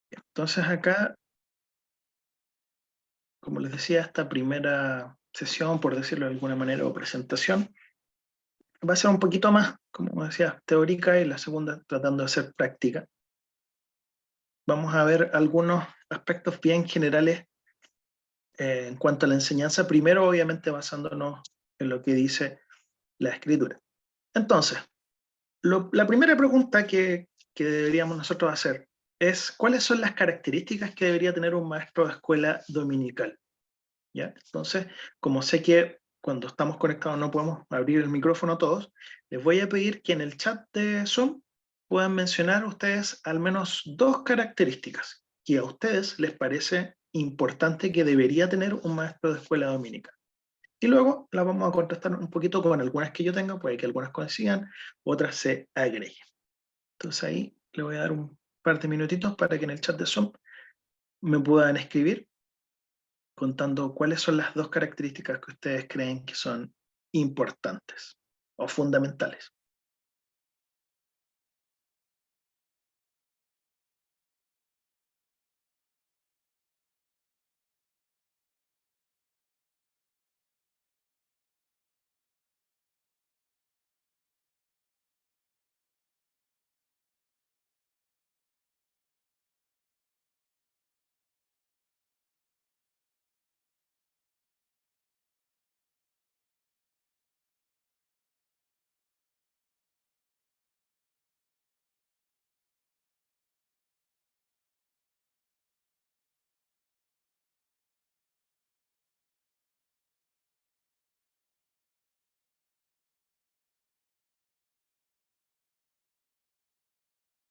Entonces acá, como les decía, esta primera sesión, por decirlo de alguna manera, o presentación, va a ser un poquito más, como decía, teórica, y la segunda tratando de ser práctica. Vamos a ver algunos aspectos bien generales en cuanto a la enseñanza, primero obviamente basándonos en lo que dice la escritura. Entonces, la primera pregunta que deberíamos nosotros hacer es ¿cuáles son las características que debería tener un maestro de escuela dominical? ¿Ya? Entonces, como sé que cuando estamos conectados no podemos abrir el micrófono todos, les voy a pedir que en el chat de Zoom puedan mencionar ustedes al menos dos características que a ustedes les parece importante que debería tener un maestro de escuela dominical. Y luego las vamos a contestar un poquito con algunas que yo tenga, puede que algunas coincidan, otras se agreguen. Entonces ahí le voy a dar un par de minutitos para que en el chat de Zoom me puedan escribir contando cuáles son las dos características que ustedes creen que son importantes o fundamentales.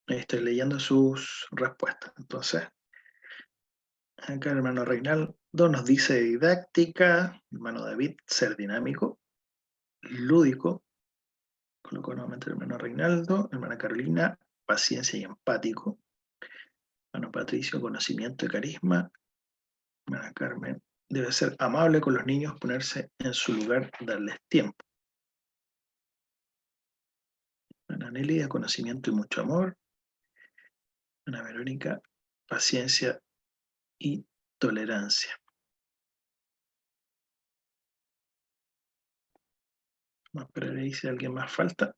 Estoy leyendo sus respuestas. Entonces, acá el hermano Reinaldo nos dice didáctica, hermano David, ser dinámico, lúdico, colocó nuevamente el hermano Reinaldo, hermana Carolina, paciencia y empático, hermano Patricio, conocimiento y carisma, hermana Carmen, debe ser amable con los niños, ponerse en su lugar, darles tiempo. Hermana Nelly, de conocimiento y mucho amor, hermana Verónica, paciencia y tolerancia. Vamos a esperar ahí si alguien más falta.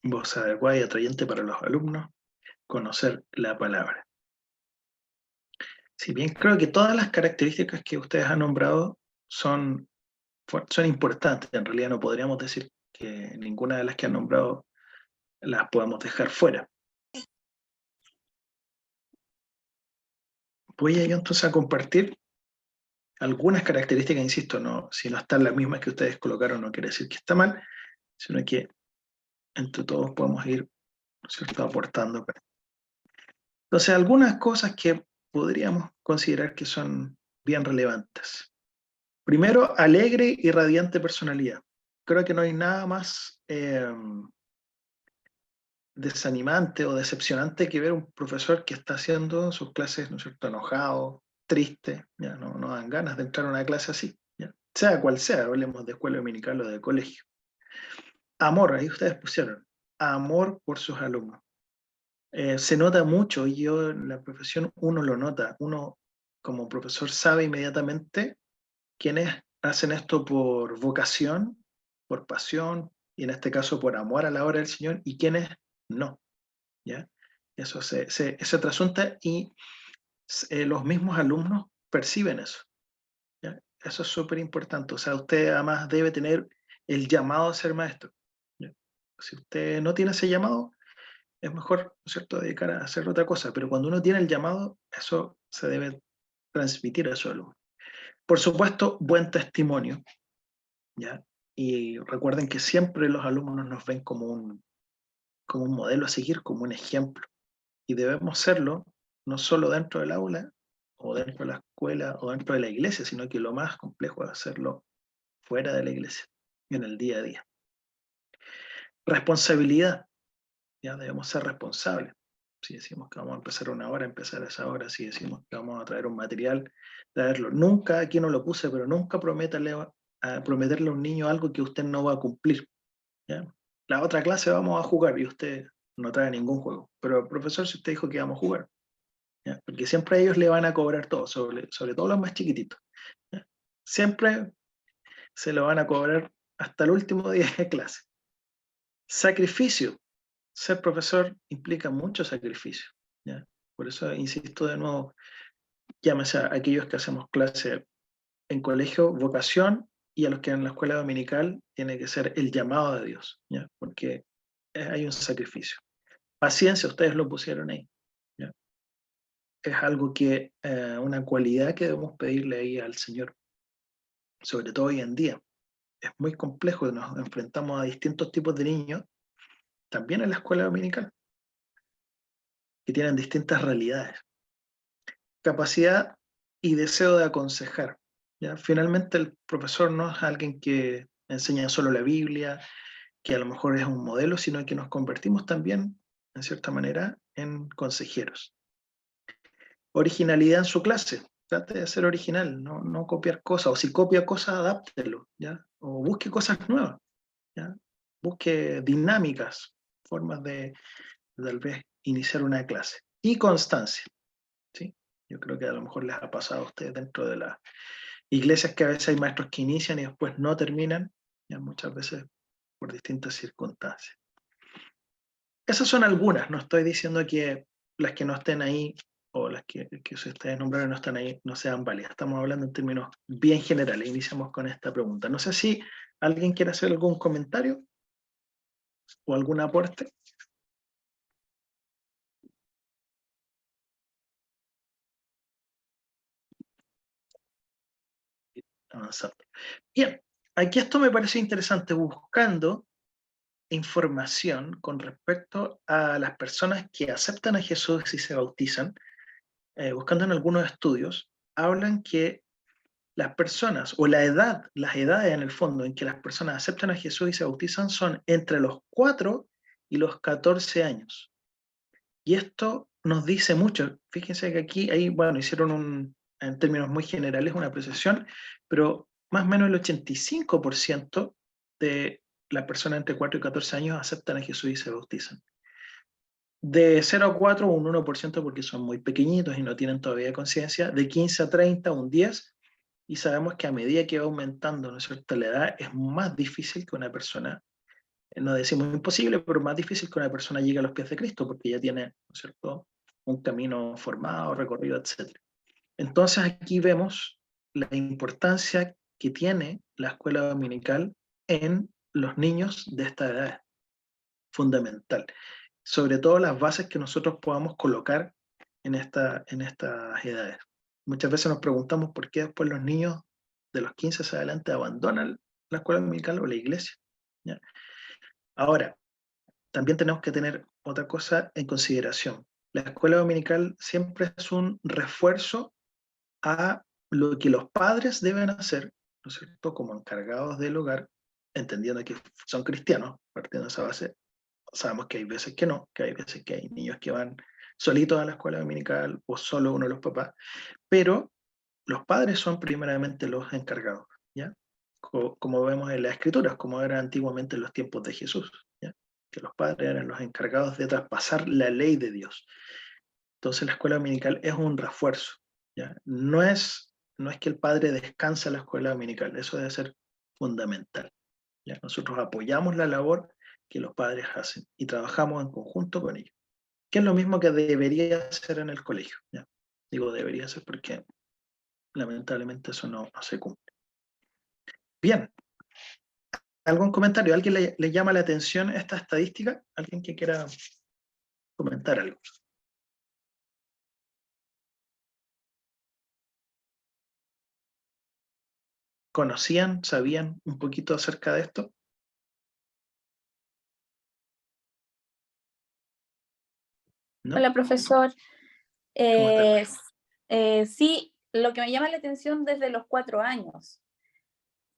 Voz adecuada y atrayente para los alumnos. Conocer la palabra. Si bien creo que todas las características que ustedes han nombrado son, son importantes, en realidad no podríamos decir que ninguna de las que han nombrado las podemos dejar fuera. Voy a yo entonces a compartir algunas características, insisto, no, si no están las mismas que ustedes colocaron no quiere decir que está mal, sino que entre todos podemos ir, ¿cierto?, aportando. Entonces, algunas cosas que podríamos considerar que son bien relevantes. Primero, alegre y radiante personalidad. Creo que no hay nada más desanimante o decepcionante que ver un profesor que está haciendo sus clases, ¿no es cierto?, enojado, triste, ya no dan ganas de entrar a una clase así, ya. Sea cual sea, hablemos de escuela dominical o de colegio. Amor, ahí ustedes pusieron, amor por sus alumnos. Se nota mucho, y yo en la profesión uno lo nota, uno como profesor sabe inmediatamente quiénes hacen esto por vocación, por pasión, y en este caso por amor a la obra del Señor, y quiénes no, ¿ya? Eso se trasunta y los mismos alumnos perciben eso, ¿ya? Eso es súper importante, o sea, usted además debe tener el llamado a ser maestro, ¿ya? Si usted no tiene ese llamado, es mejor, ¿no es cierto?, dedicar a hacer otra cosa, pero cuando uno tiene el llamado, eso se debe transmitir a su alumno. Por supuesto, buen testimonio, ¿ya? Y recuerden que siempre los alumnos nos ven como un modelo a seguir, como un ejemplo. Y debemos serlo, no solo dentro del aula, o dentro de la escuela o dentro de la iglesia, sino que lo más complejo es hacerlo fuera de la iglesia, en el día a día. Responsabilidad, ya debemos ser responsables. Si decimos que vamos a empezar una hora, empezar a esa hora. Si decimos que vamos a traer un material, traerlo. Nunca, aquí no lo puse, pero nunca prometerle a un niño algo que usted no va a cumplir. ¿Ya? La otra clase vamos a jugar y usted no trae ningún juego. Pero profesor, si usted dijo que vamos a jugar, ¿ya? Porque siempre a ellos le van a cobrar todo, sobre todo los más chiquititos. ¿Ya? Siempre se lo van a cobrar hasta el último día de clase. Sacrificio. Ser profesor implica mucho sacrificio. ¿Ya? Por eso insisto de nuevo, llámese a aquellos que hacemos clase en colegio, vocación, y a los que en la escuela dominical tiene que ser el llamado de Dios, ¿ya? Porque hay un sacrificio. Paciencia, ustedes lo pusieron ahí. ¿Ya? Es algo que, una cualidad que debemos pedirle ahí al Señor, sobre todo hoy en día. Es muy complejo, nos enfrentamos a distintos tipos de niños, también en la escuela dominical, que tienen distintas realidades. Capacidad y deseo de aconsejar. ¿Ya? Finalmente el profesor no es alguien que enseña solo la Biblia, que a lo mejor es un modelo, sino que nos convertimos también, en cierta manera, en consejeros. Originalidad en su clase. Trate de ser original, no copiar cosas, o si copia cosas, adáptelo, ¿ya? O busque cosas nuevas, ¿ya? Busque dinámicas, formas de tal vez iniciar una clase. Y constancia, ¿sí? Yo creo que a lo mejor les ha pasado a ustedes dentro de las iglesias que a veces hay maestros que inician y después no terminan, ya muchas veces por distintas circunstancias. Esas son algunas, no estoy diciendo que las que no estén ahí o las que ustedes nombraron no están ahí no sean válidas. Estamos hablando en términos bien generales. Iniciamos con esta pregunta. No sé si alguien quiere hacer algún comentario o algún aporte. Avanzando. Bien, aquí esto me parece interesante, buscando información con respecto a las personas que aceptan a Jesús y se bautizan, buscando en algunos estudios, hablan que las personas, o las edades en el fondo en que las personas aceptan a Jesús y se bautizan son entre los 4 y los 14 años. Y esto nos dice mucho. Fíjense que aquí, ahí, bueno, hicieron en términos muy generales, una apreciación, pero más o menos el 85% de las personas entre 4 y 14 años aceptan a Jesús y se bautizan. De 0 a 4, un 1% porque son muy pequeñitos y no tienen todavía conciencia. De 15 a 30, un 10%. Y sabemos que a medida que va aumentando, ¿no es cierto?, la edad, es más difícil que una persona, no decimos imposible, pero más difícil que una persona llegue a los pies de Cristo, porque ya tiene, ¿no es cierto?, un camino formado, recorrido, etc. Entonces aquí vemos la importancia que tiene la escuela dominical en los niños de esta edad, fundamental. Sobre todo las bases que nosotros podamos colocar en estas edades. Muchas veces nos preguntamos por qué después los niños de los 15 hacia adelante abandonan la escuela dominical o la iglesia. ¿Ya? Ahora, también tenemos que tener otra cosa en consideración. La escuela dominical siempre es un refuerzo a lo que los padres deben hacer, ¿no es cierto?, como encargados del hogar, entendiendo que son cristianos, partiendo de esa base. Sabemos que hay veces que no, que hay veces que hay niños que van solitos a la escuela dominical o solo uno de los papás, pero los padres son primeramente los encargados, ¿ya? Como vemos en las escrituras, como era antiguamente en los tiempos de Jesús, ¿ya? Que los padres eran los encargados de traspasar la ley de Dios. Entonces la escuela dominical es un refuerzo, ¿ya? No es que el padre descansa en la escuela dominical, eso debe ser fundamental, ¿ya? Nosotros apoyamos la labor que los padres hacen y trabajamos en conjunto con ellos, que es lo mismo que debería ser en el colegio, ¿ya? Digo debería ser porque lamentablemente eso no se cumple. Bien, ¿algún comentario? ¿Alguien le llama la atención esta estadística? ¿Alguien que quiera comentar algo? ¿Conocían, sabían un poquito acerca de esto? ¿No? Hola, profesor. ¿Cómo está? Sí, lo que me llama la atención desde los 4 años,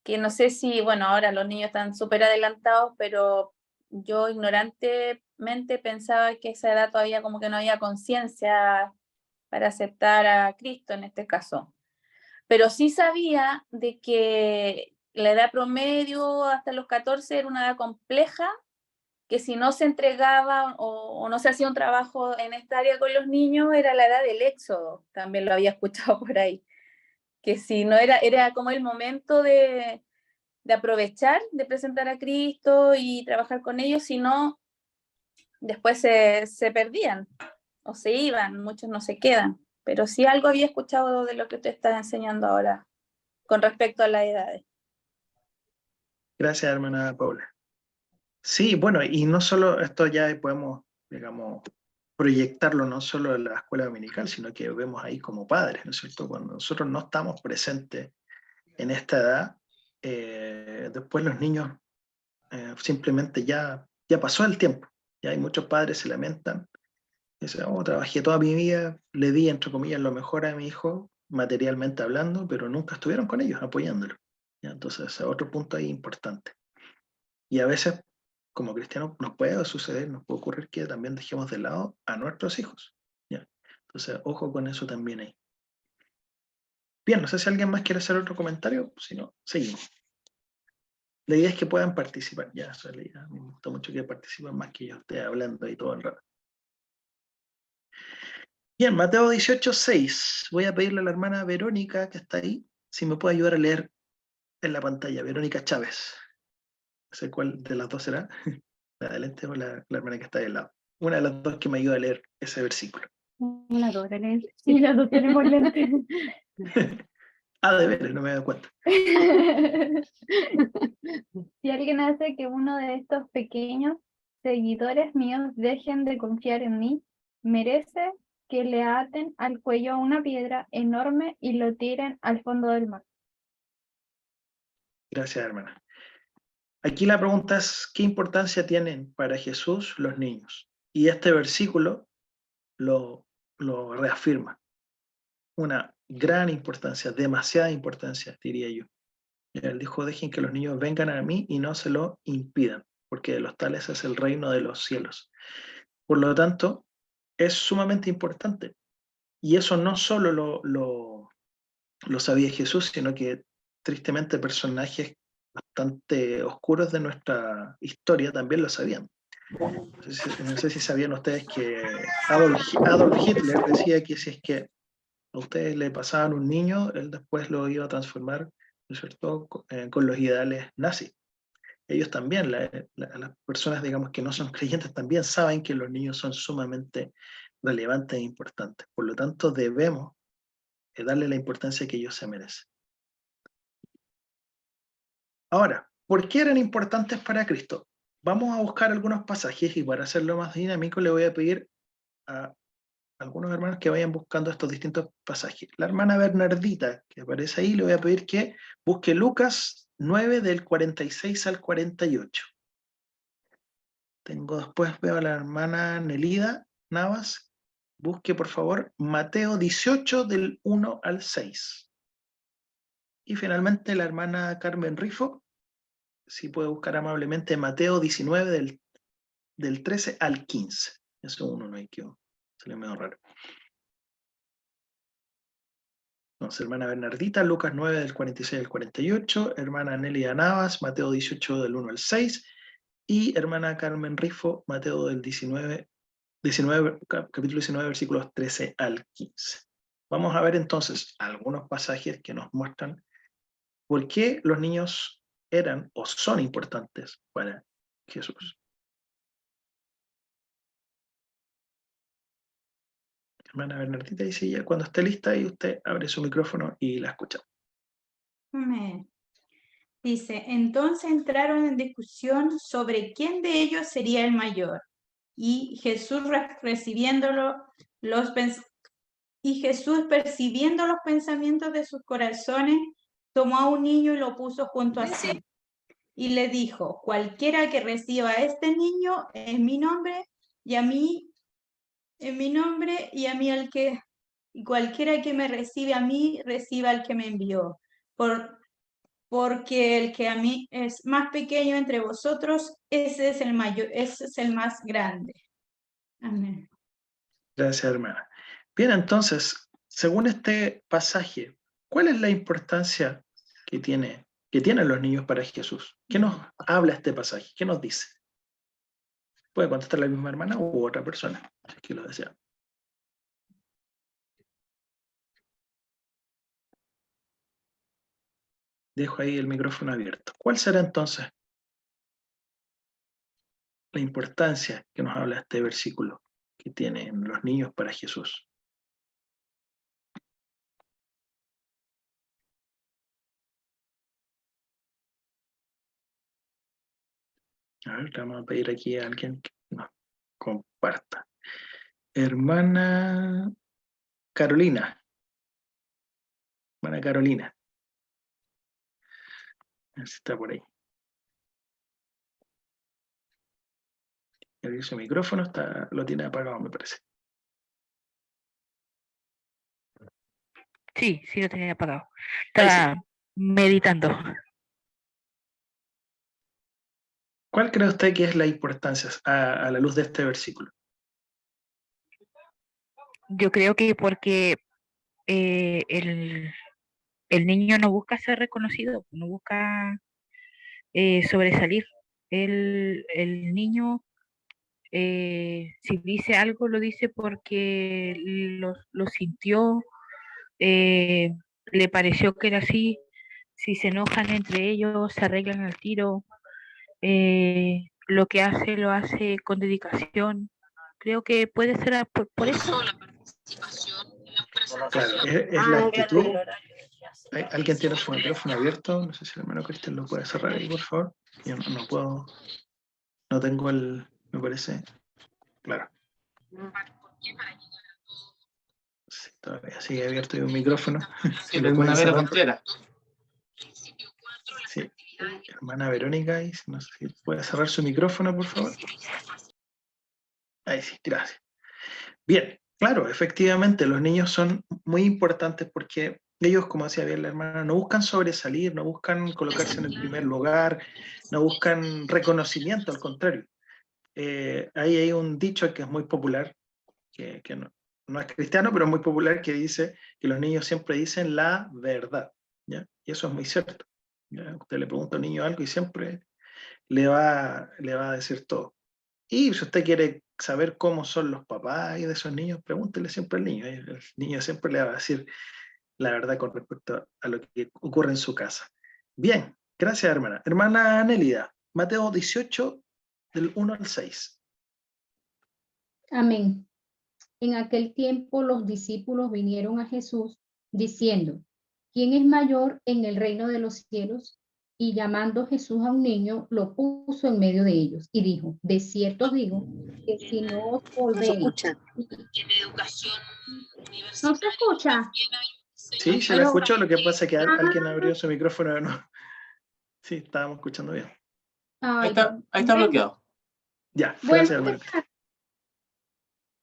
que no sé si, bueno, ahora los niños están súper adelantados, pero yo ignorantemente pensaba que a esa edad todavía como que no había conciencia para aceptar a Cristo en este caso. Pero sí sabía de que la edad promedio hasta los 14 era una edad compleja, que si no se entregaba o no se hacía un trabajo en esta área con los niños, era la edad del éxodo, también lo había escuchado por ahí, que si no era como el momento de aprovechar, de presentar a Cristo y trabajar con ellos, si no, después se perdían o se iban, muchos no se quedan. Pero sí algo había escuchado de lo que usted está enseñando ahora con respecto a las edades. Gracias, hermana Paula. Sí, bueno, y no solo esto ya podemos, digamos, proyectarlo no solo en la escuela dominical, sino que vemos ahí como padres, ¿no es cierto? Cuando nosotros no estamos presentes en esta edad, después los niños simplemente ya pasó el tiempo. Ya hay muchos padres se lamentan, dicen, oh, trabajé toda mi vida, le di, entre comillas, lo mejor a mi hijo, materialmente hablando, pero nunca estuvieron con ellos apoyándolo. ¿Ya? Entonces, otro punto ahí importante. Y a veces, como cristianos, nos puede suceder, nos puede ocurrir que también dejemos de lado a nuestros hijos. ¿Ya? Entonces, ojo con eso también ahí. Bien, no sé si alguien más quiere hacer otro comentario, si no, seguimos. La idea es que puedan participar, ya, eso es la idea. Me gusta mucho que participen más que yo esté hablando ahí todo el rato. Bien, Mateo 18:6. Voy a pedirle a la hermana Verónica, que está ahí, si me puede ayudar a leer en la pantalla. Verónica Chávez. No sé cuál de las dos será. La de adelante o la hermana que está del lado. Una de las dos que me ayuda a leer ese versículo. Las dos tenemos, sí, las dos tenemos lentes. De veras, no me he dado cuenta. Si alguien hace que uno de estos pequeños seguidores míos dejen de confiar en mí, merece que le aten al cuello a una piedra enorme y lo tiren al fondo del mar. Gracias, hermana. Aquí la pregunta es, ¿qué importancia tienen para Jesús los niños? Y este versículo lo reafirma. Una gran importancia, demasiada importancia, diría yo. Él dijo, dejen que los niños vengan a mí y no se lo impidan, porque de los tales es el reino de los cielos. Por lo tanto, es sumamente importante. Y eso no solo lo sabía Jesús, sino que tristemente personajes bastante oscuros de nuestra historia también lo sabían. No sé si sabían ustedes que Adolf Hitler decía que si es que a ustedes le pasaban un niño, él después lo iba a transformar, ¿no es cierto?, con los ideales nazis. Ellos también, las personas, digamos, que no son creyentes, también saben que los niños son sumamente relevantes e importantes. Por lo tanto, debemos darle la importancia que ellos se merecen. Ahora, ¿por qué eran importantes para Cristo? Vamos a buscar algunos pasajes y para hacerlo más dinámico le voy a pedir a algunos hermanos que vayan buscando estos distintos pasajes. La hermana Bernardita, que aparece ahí, le voy a pedir que busque Lucas 9 del 46 al 48. Después veo a la hermana Nelida Navas. Busque, por favor, Mateo 18 del 1 al 6. Y finalmente la hermana Carmen Rifo, si puede buscar amablemente Mateo 19 del 13 al 15. Eso uno no hay que se le medio raro. Entonces, hermana Bernardita, Lucas 9 del 46 al 48, hermana Nelida Navas, Mateo 18 del 1 al 6, y hermana Carmen Rifo, Mateo del capítulo 19, versículos 13 al 15. Vamos a ver entonces algunos pasajes que nos muestran por qué los niños eran o son importantes para Jesús. Hermana Bernardita dice ya cuando esté lista y usted abre su micrófono y la escucha. Dice, entonces entraron en discusión sobre quién de ellos sería el mayor. Y Jesús percibiendo los pensamientos de sus corazones, tomó a un niño y lo puso junto a sí. Y le dijo, cualquiera que reciba a este niño en mi nombre, y a mí al que y cualquiera que me recibe a mí, reciba al que me envió. Porque el que a mí es más pequeño entre vosotros, ese es el mayor, ese es el más grande. Amén. Gracias, hermana. Bien, entonces, según este pasaje, ¿cuál es la importancia que tienen los niños para Jesús? ¿Qué nos habla este pasaje? ¿Qué nos dice? Puede contestar la misma hermana u otra persona, si es que lo desea. Dejo ahí el micrófono abierto. ¿Cuál será entonces la importancia que nos habla este versículo que tienen los niños para Jesús? A ver, le vamos a pedir aquí a alguien que nos comparta. Hermana Carolina. Hermana Carolina. A ver si está por ahí. Abrir su micrófono, lo tiene apagado, me parece. Sí, sí lo tenía apagado. Ahí sí. Estaba meditando. ¿Cuál cree usted que es la importancia a la luz de este versículo? Yo creo que porque el niño no busca ser reconocido, no busca sobresalir. El niño, si dice algo, lo dice porque lo sintió, le pareció que era así. Si se enojan entre ellos, se arreglan al tiro. Lo que hace, lo hace con dedicación. Creo que puede ser por eso. Claro, es la actitud. ¿Alguien tiene su micrófono abierto? No sé si el hermano Cristian lo puede cerrar ahí, por favor. Yo no puedo, no tengo me parece, claro. Sí, todavía sigue abierto un micrófono. Sí, tengo una Vero Contreras. Sí, hermana Verónica, no sé si puede cerrar su micrófono, por favor. Ahí sí, gracias. Bien, claro, efectivamente, los niños son muy importantes porque ellos, como decía bien la hermana, no buscan sobresalir, no buscan colocarse en el primer lugar, no buscan reconocimiento, al contrario. Ahí hay un dicho que es muy popular, que no es cristiano, pero es muy popular, que dice que los niños siempre dicen la verdad, ¿ya? Y eso es muy cierto, ¿ya? Usted le pregunta a un niño algo y siempre le va a decir todo. Y si usted quiere saber cómo son los papás de esos niños, pregúntele siempre al niño. El niño siempre le va a decir la verdad con respecto a lo que ocurre en su casa. Bien, gracias, hermana. Hermana Nélida, Mateo 18, del 1 al 6. Amén. En aquel tiempo los discípulos vinieron a Jesús diciendo, ¿quién es mayor en el reino de los cielos? Y llamando Jesús a un niño, lo puso en medio de ellos y dijo, de cierto os digo que si no os volvéis... ¿No se escucha? Sí, se la escuchó, lo que pasa es que alguien abrió su micrófono de nuevo. Sí, estábamos escuchando bien. Ahí está bloqueado. Ya, Bueno, gracias, hermano.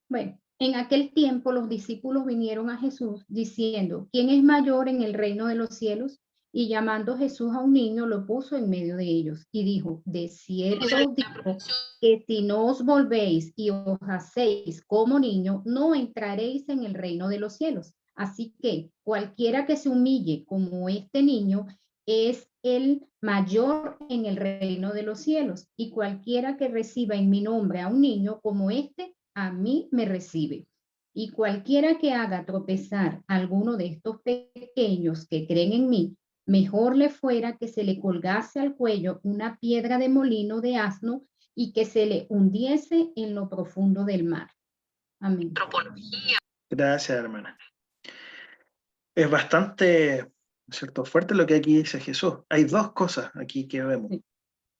Bueno, en aquel tiempo los discípulos vinieron a Jesús diciendo, ¿quién es mayor en el reino de los cielos? Y llamando Jesús a un niño, lo puso en medio de ellos y dijo, de cierto os digo que si no os volvéis y os hacéis como niño, no entraréis en el reino de los cielos. Así que cualquiera que se humille como este niño es el mayor en el reino de los cielos. Y cualquiera que reciba en mi nombre a un niño como este, a mí me recibe. Y cualquiera que haga tropezar a alguno de estos pequeños que creen en mí, mejor le fuera que se le colgase al cuello una piedra de molino de asno y que se le hundiese en lo profundo del mar. Amén. Gracias, hermana. Es bastante, ¿cierto?, fuerte lo que aquí dice Jesús. Hay dos cosas aquí que vemos. Sí.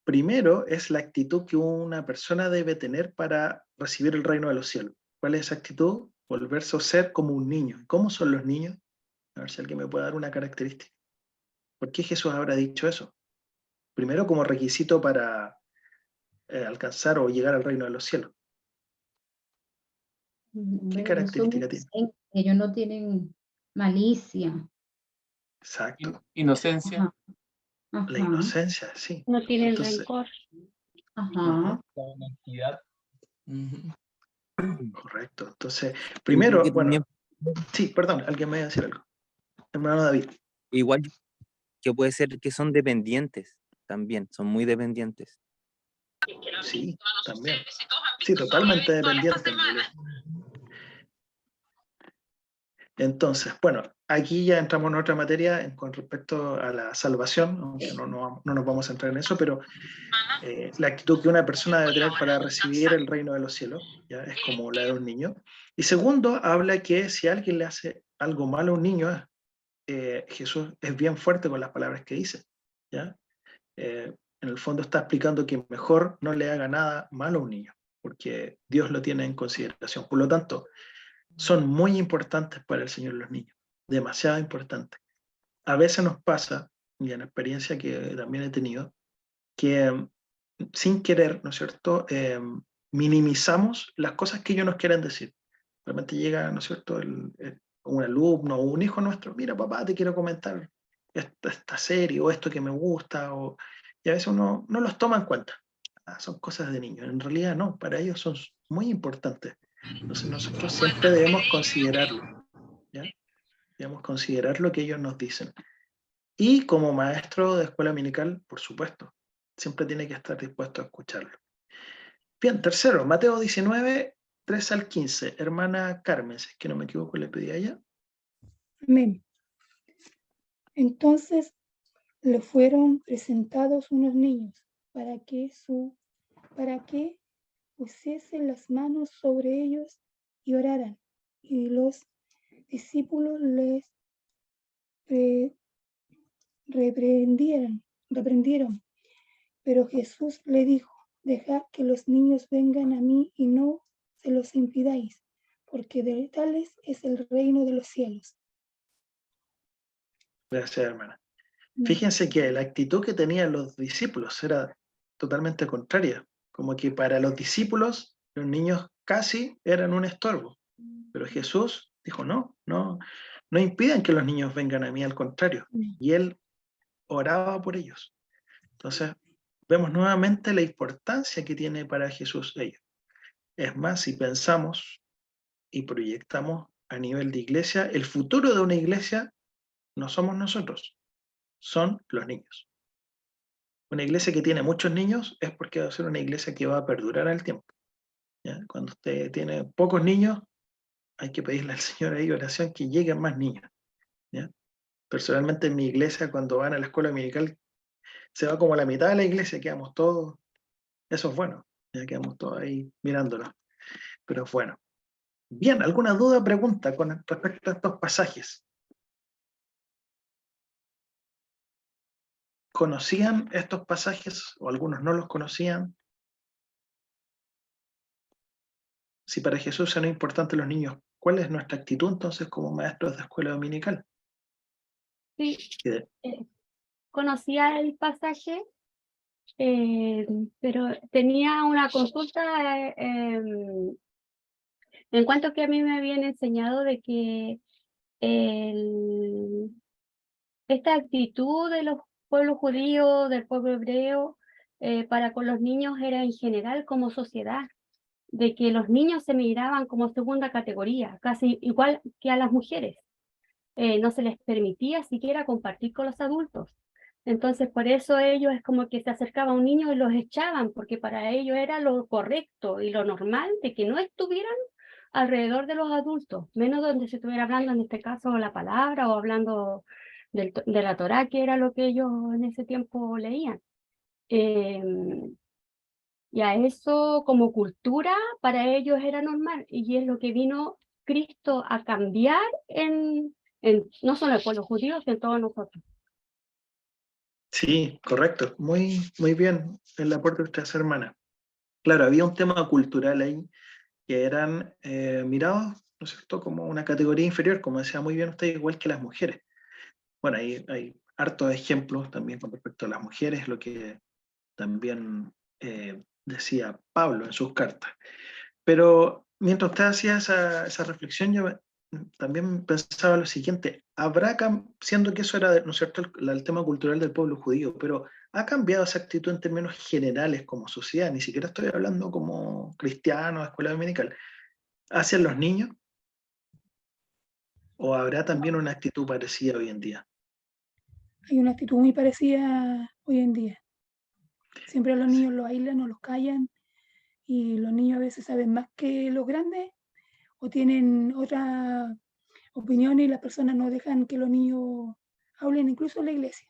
Primero es la actitud que una persona debe tener para recibir el reino de los cielos. ¿Cuál es esa actitud? Volverse a ser como un niño. ¿Cómo son los niños? A ver si alguien me puede dar una característica. ¿Por qué Jesús habrá dicho eso? Primero, como requisito para alcanzar o llegar al reino de los cielos. ¿Qué característica tiene? Ellos no tienen malicia. Exacto. Inocencia. Ajá. La Ajá. inocencia, sí. No tienen Entonces, rencor. Ajá. La honestidad. correcto. Entonces, Yo creo primero, que bueno, también, sí, perdón, alguien me iba a decir algo. Hermano David. igual que puede ser que son dependientes también, son muy dependientes. Sí, también. Sí, totalmente dependiente en realidad. Entonces, bueno, aquí ya entramos en otra materia con respecto a la salvación, aunque no nos vamos a entrar en eso, pero la actitud que una persona debe tener para recibir el reino de los cielos, ¿ya? Es como la de un niño. Y segundo, habla que si alguien le hace algo malo a un niño, Jesús es bien fuerte con las palabras que dice, ¿ya? En el fondo está explicando que mejor no le haga nada malo a un niño, porque Dios lo tiene en consideración. Por lo tanto, son muy importantes para el Señor los niños, demasiado importantes. A veces nos pasa, y en la experiencia que también he tenido, que sin querer, ¿no es cierto?, minimizamos las cosas que ellos nos quieren decir. Realmente llega, ¿no es cierto?, un alumno o un hijo nuestro, mira papá, te quiero comentar esta serie o esto que me gusta, y a veces uno no los toma en cuenta. Son cosas de niños. En realidad no, para ellos son muy importantes. Entonces nosotros siempre debemos considerarlo, ¿ya? Debemos considerar lo que ellos nos dicen. Y como maestro de escuela dominical, por supuesto, siempre tiene que estar dispuesto a escucharlo. Bien, tercero, Mateo 19, 3 al 15. Hermana Carmen, si es que no me equivoco, le pedí a ella. Amén. Entonces le fueron presentados unos niños para que pusiese las manos sobre ellos y oraran. Y los discípulos les reprendieron. Pero Jesús le dijo: dejad que los niños vengan a mí y no se los impidáis, porque de tales es el reino de los cielos. Gracias, hermana. Fíjense que la actitud que tenían los discípulos era totalmente contraria. Como que para los discípulos, los niños casi eran un estorbo. Pero Jesús dijo, no impidan que los niños vengan a mí, al contrario. Y él oraba por ellos. Entonces, vemos nuevamente la importancia que tiene para Jesús ellos. Es más, si pensamos y proyectamos a nivel de iglesia, el futuro de una iglesia no somos nosotros, son los niños. Una iglesia que tiene muchos niños es porque va a ser una iglesia que va a perdurar al tiempo, ¿ya? Cuando usted tiene pocos niños, hay que pedirle al Señor ahí oración que lleguen más niños, ¿ya? Personalmente en mi iglesia, cuando van a la escuela dominical, se va como la mitad de la iglesia, quedamos todos, eso es bueno, ya quedamos todos ahí mirándonos, pero es bueno. Bien, ¿alguna duda o pregunta con respecto a estos pasajes? ¿Conocían estos pasajes o algunos no los conocían? Si para Jesús eran importantes los niños, ¿cuál es nuestra actitud entonces como maestros de escuela dominical? Sí, Que conocía el pasaje, pero tenía una consulta en cuanto que a mí me habían enseñado de que esta actitud de los pueblos judíos, del pueblo hebreo, para con los niños era en general como sociedad, de que los niños se miraban como segunda categoría, casi igual que a las mujeres. No se les permitía siquiera compartir con los adultos. Entonces, por eso ellos es como que se acercaba a un niño y los echaban, porque para ellos era lo correcto y lo normal de que no estuvieran alrededor de los adultos, menos donde se estuviera hablando, en este caso, la palabra o hablando de la Torá, que era lo que ellos en ese tiempo leían. Y a eso como cultura para ellos era normal, y es lo que vino Cristo a cambiar no solo en el pueblo judío, sino en todos nosotros. sí, correcto, muy bien el aporte de ustedes, hermanas. Claro, había un tema cultural ahí que eran mirados, ¿no es cierto?, como una categoría inferior, como decía muy bien usted, igual que las mujeres. Bueno, hay hartos ejemplos también con respecto a las mujeres, lo que también decía Pablo en sus cartas. Pero mientras usted hacía esa reflexión, yo también pensaba lo siguiente, siendo que eso era, ¿no es cierto?, el tema cultural del pueblo judío, pero ¿ha cambiado esa actitud en términos generales como sociedad? Ni siquiera estoy hablando como cristiano, escuela dominical, hacia los niños, ¿o habrá también una actitud parecida hoy en día? Hay una actitud muy parecida hoy en día. Siempre a los niños los aíslan o los callan, y los niños a veces saben más que los grandes o tienen otra opinión y las personas no dejan que los niños hablen, incluso en la iglesia.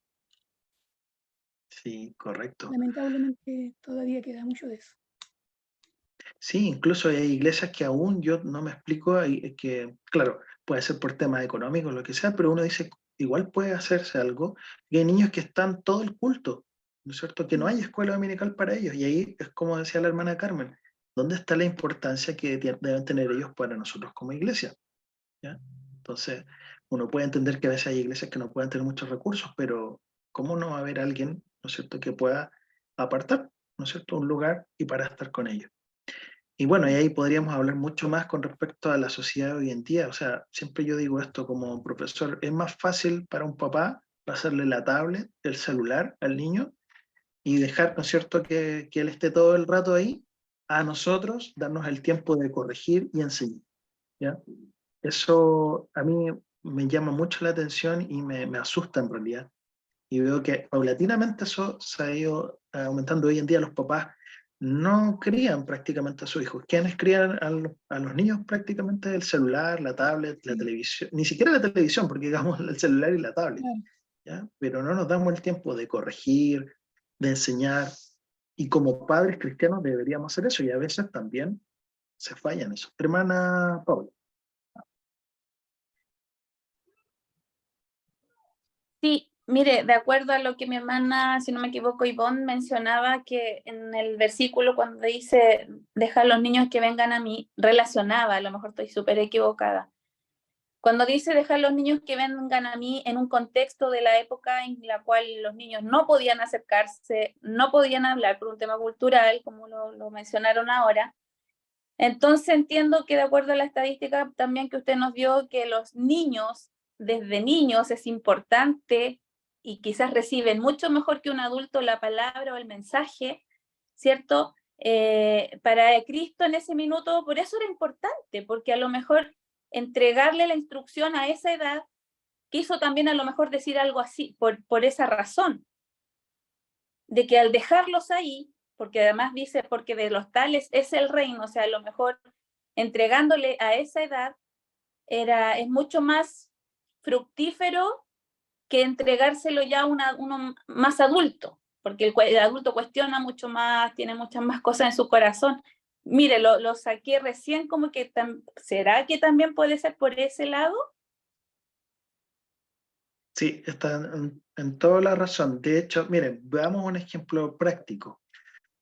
Sí, correcto. Lamentablemente todavía queda mucho de eso. Sí, incluso hay iglesias que aún yo no me explico, que claro, puede ser por temas económicos, lo que sea, pero uno dice, igual puede hacerse algo, y hay niños que están todo el culto, ¿no es cierto? Que no hay escuela dominical para ellos, y ahí es como decía la hermana Carmen, ¿dónde está la importancia que deben tener ellos para nosotros como iglesia? ¿Ya? Entonces, uno puede entender que a veces hay iglesias que no pueden tener muchos recursos, pero ¿cómo no va a haber alguien, ¿no es cierto?, que pueda apartar, ¿no es cierto?, un lugar y para estar con ellos. Y bueno, y ahí podríamos hablar mucho más con respecto a la sociedad de hoy en día. O sea, siempre yo digo esto como profesor, es más fácil para un papá pasarle la tablet, el celular al niño y dejar, ¿no es cierto?, que él esté todo el rato ahí, a nosotros darnos el tiempo de corregir y enseñar, ¿ya? Eso a mí me llama mucho la atención y me asusta en realidad. Y veo que paulatinamente eso se ha ido aumentando. Hoy en día los papás no crían prácticamente a sus hijos. ¿Quiénes crían a los niños? Prácticamente el celular, la tablet, la Sí, televisión, ni siquiera la televisión, porque digamos el celular y la tablet, claro. ¿ya? Pero no nos damos el tiempo de corregir, de enseñar, y como padres cristianos deberíamos hacer eso, y a veces también se falla en eso. Hermana Paula. Sí, mire, de acuerdo a lo que mi hermana, si no me equivoco, Ivonne mencionaba, que en el versículo cuando dice, deja a los niños que vengan a mí, relacionaba, a lo mejor estoy súper equivocada. Cuando dice dejar a los niños que vengan a mí en un contexto de la época en la cual los niños no podían acercarse, no podían hablar por un tema cultural, como lo mencionaron ahora, entonces entiendo que de acuerdo a la estadística también que usted nos dio, que los niños, desde niños es importante y quizás reciben mucho mejor que un adulto la palabra o el mensaje, ¿cierto? Para Cristo en ese minuto, por eso era importante, porque a lo mejor entregarle la instrucción a esa edad quiso también a lo mejor decir algo así, por esa razón, de que al dejarlos ahí, porque además dice, porque de los tales es el reino, o sea, a lo mejor entregándole a esa edad es mucho más fructífero que entregárselo ya a uno más adulto, porque el adulto cuestiona mucho más, tiene muchas más cosas en su corazón. Mire, lo saqué recién como que, ¿será que también puede ser por ese lado? Sí, está en toda la razón. De hecho, miren, veamos un ejemplo práctico.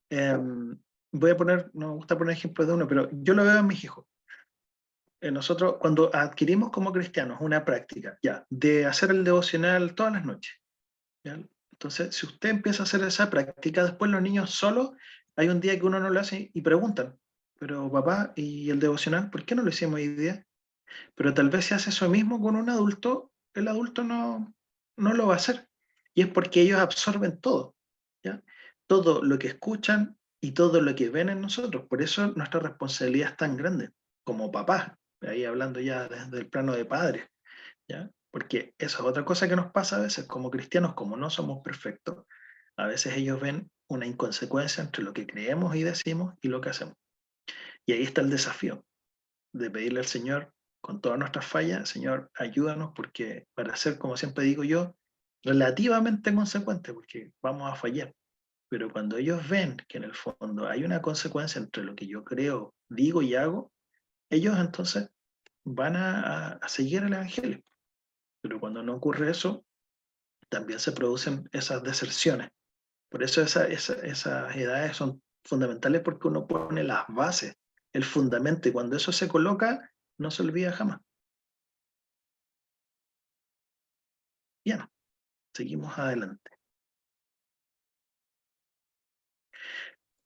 Voy a poner, no me gusta poner ejemplos de uno, pero yo lo veo en mis hijos. Nosotros, cuando adquirimos como cristianos una práctica, ya, de hacer el devocional todas las noches, ¿ya? Entonces, si usted empieza a hacer esa práctica, después los niños solos, hay un día que uno no lo hace y preguntan, pero papá, ¿y el devocional? ¿Por qué no lo hicimos hoy día? Pero tal vez si hace eso mismo con un adulto, el adulto no lo va a hacer. Y es porque ellos absorben todo, ¿ya? Todo lo que escuchan y todo lo que ven en nosotros. Por eso nuestra responsabilidad es tan grande como papás, ahí hablando ya desde el plano de padres, ¿ya? Porque esa es otra cosa que nos pasa a veces como cristianos, como no somos perfectos, a veces ellos ven una inconsecuencia entre lo que creemos y decimos y lo que hacemos. Y ahí está el desafío de pedirle al Señor con todas nuestras fallas, Señor, ayúdanos porque para ser, como siempre digo yo, relativamente consecuente, porque vamos a fallar. Pero cuando ellos ven que en el fondo hay una consecuencia entre lo que yo creo, digo y hago, ellos entonces van a seguir el Evangelio. Pero cuando no ocurre eso, también se producen esas deserciones. Por eso esas edades son fundamentales porque uno pone las bases, el fundamento, y cuando eso se coloca, no se olvida jamás. Bien, seguimos adelante.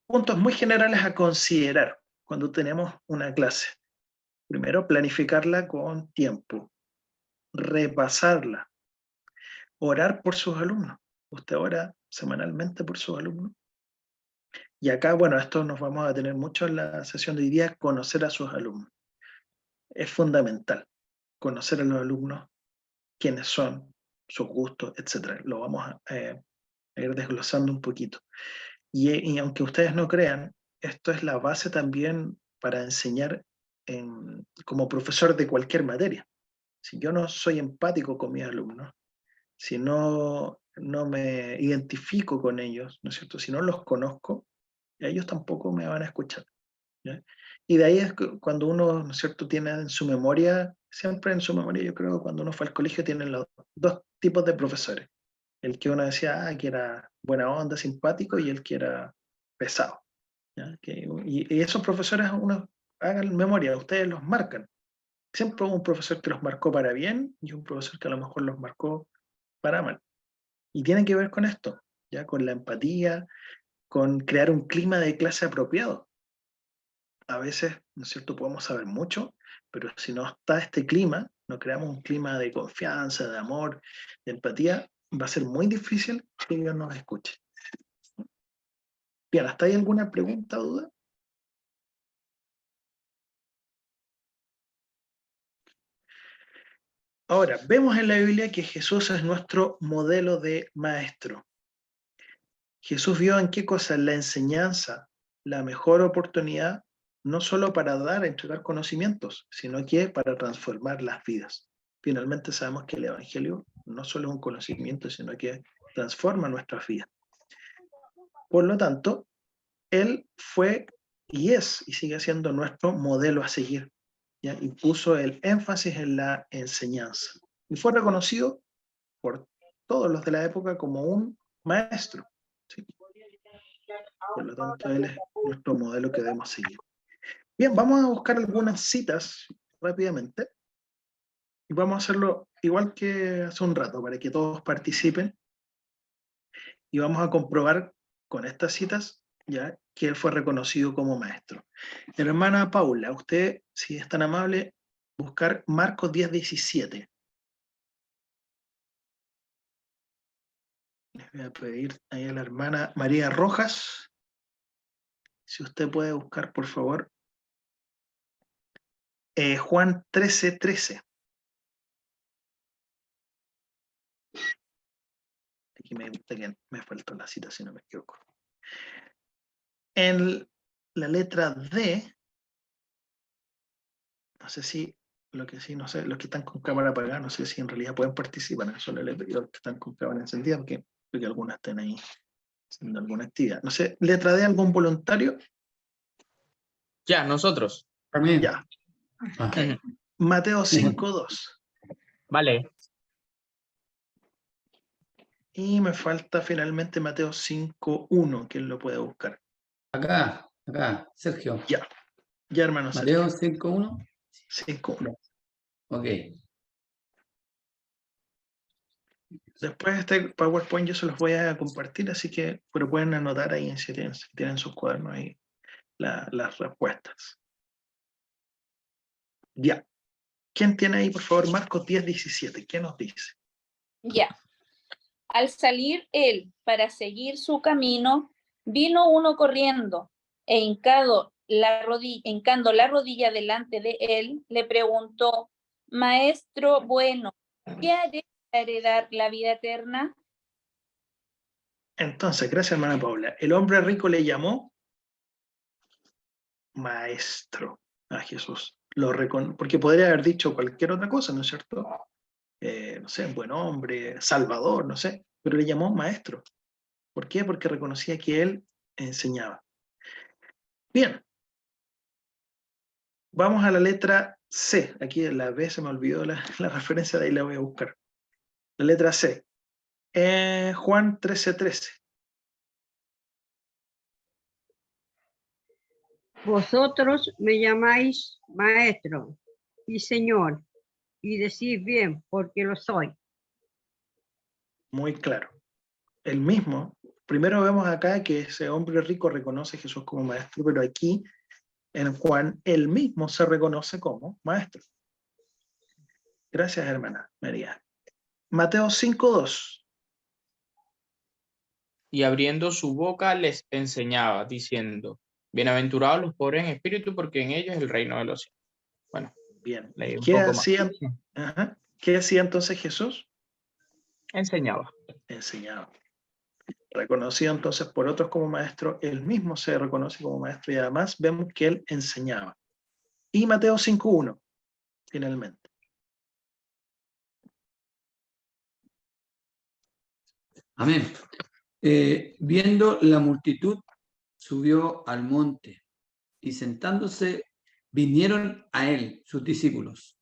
Puntos muy generales a considerar cuando tenemos una clase. Primero, planificarla con tiempo, repasarla, orar por sus alumnos. Usted ora semanalmente por sus alumnos. Y acá, bueno, esto nos vamos a tener mucho en la sesión de hoy día, conocer a sus alumnos. Es fundamental conocer a los alumnos, quiénes son, sus gustos, etc. Lo vamos a ir desglosando un poquito. Y aunque ustedes no crean, esto es la base también para enseñar como profesor de cualquier materia. Si yo no soy empático con mis alumnos, si no me identifico con ellos, ¿no es cierto? Si no los conozco, ellos tampoco me van a escuchar, ¿ya? Y de ahí es cuando uno, ¿no es cierto?, tiene en su memoria, siempre en su memoria, yo creo, cuando uno fue al colegio, tienen los dos tipos de profesores. El que uno decía que era buena onda, simpático, y el que era pesado, ¿ya? Y esos profesores, uno hagan memoria, ustedes los marcan. Siempre hubo un profesor que los marcó para bien y un profesor que a lo mejor los marcó para mal. Y tiene que ver con esto, ya con la empatía, con crear un clima de clase apropiado. A veces, ¿no es cierto?, podemos saber mucho, pero si no está este clima, no creamos un clima de confianza, de amor, de empatía, va a ser muy difícil que ellos nos escuchen. Bien, ¿hasta ahí alguna pregunta o duda? Ahora, vemos en la Biblia que Jesús es nuestro modelo de maestro. Jesús vio en qué cosa la enseñanza, la mejor oportunidad, no solo para dar, entregar conocimientos, sino que para transformar las vidas. Finalmente sabemos que el Evangelio no solo es un conocimiento, sino que transforma nuestras vidas. Por lo tanto, Él fue y es y sigue siendo nuestro modelo a seguir, ¿ya? Y puso el énfasis en la enseñanza. Y fue reconocido por todos los de la época como un maestro, ¿sí? Por lo tanto, Él es nuestro modelo que debemos seguir. Bien, vamos a buscar algunas citas rápidamente. Y vamos a hacerlo igual que hace un rato, para que todos participen. Y vamos a comprobar con estas citas ya que Él fue reconocido como maestro. Hermana Paula, usted, si es tan amable, buscar Marcos 10:17. Les voy a pedir ahí a la hermana María Rojas, si usted puede buscar, por favor, Juan 13:13. Aquí me faltó la cita, si no me equivoco. En la letra D, no sé si, no sé, los que están con cámara apagada, no sé si en realidad pueden participar, eso le he pedido a los que están con cámara encendida, porque algunas estén ahí haciendo alguna actividad. No sé, letra D, ¿algún voluntario? Ya, nosotros. También. Ya. Mateo 5:2. Vale. Y me falta finalmente Mateo 5:1, ¿quién lo puede buscar? Acá, Sergio. Ya, hermano Mateo Sergio. 5:1. 5:1. Ok. Después este PowerPoint yo se los voy a compartir, así que pero pueden anotar ahí si tienen sus cuadernos ahí las respuestas. Ya. ¿Quién tiene ahí, por favor, Marcos 10:17? ¿Qué nos dice? Ya. Al salir él para seguir su camino, vino uno corriendo e hincando la rodilla delante de él, le preguntó: Maestro bueno, ¿qué haré para heredar la vida eterna? Entonces, gracias, hermana Paula. El hombre rico le llamó maestro a Jesús. Porque podría haber dicho cualquier otra cosa, ¿no es cierto? No sé, buen hombre, salvador, no sé, pero le llamó maestro. ¿Por qué? Porque reconocía que él enseñaba. Bien. Vamos a la letra C. Aquí en la B se me olvidó la referencia, de ahí la voy a buscar. La letra C. Juan 13:13. Vosotros me llamáis maestro y señor, y decís bien, porque lo soy. Muy claro. El mismo. Primero vemos acá que ese hombre rico reconoce a Jesús como maestro, pero aquí en el cual él mismo se reconoce como maestro. Gracias, hermana María. Mateo 5:2. Y abriendo su boca les enseñaba, diciendo, bienaventurados los pobres en espíritu, porque en ellos es el reino de los cielos. Bueno, Bien. leí un ¿Qué poco más. hacía? Ajá. ¿Qué hacía entonces Jesús? Enseñaba. Enseñaba. Reconocido entonces por otros como maestro, él mismo se reconoce como maestro y además vemos que él enseñaba. Y Mateo 5:1, finalmente. Amén. Viendo la multitud, subió al monte y sentándose, vinieron a él sus discípulos.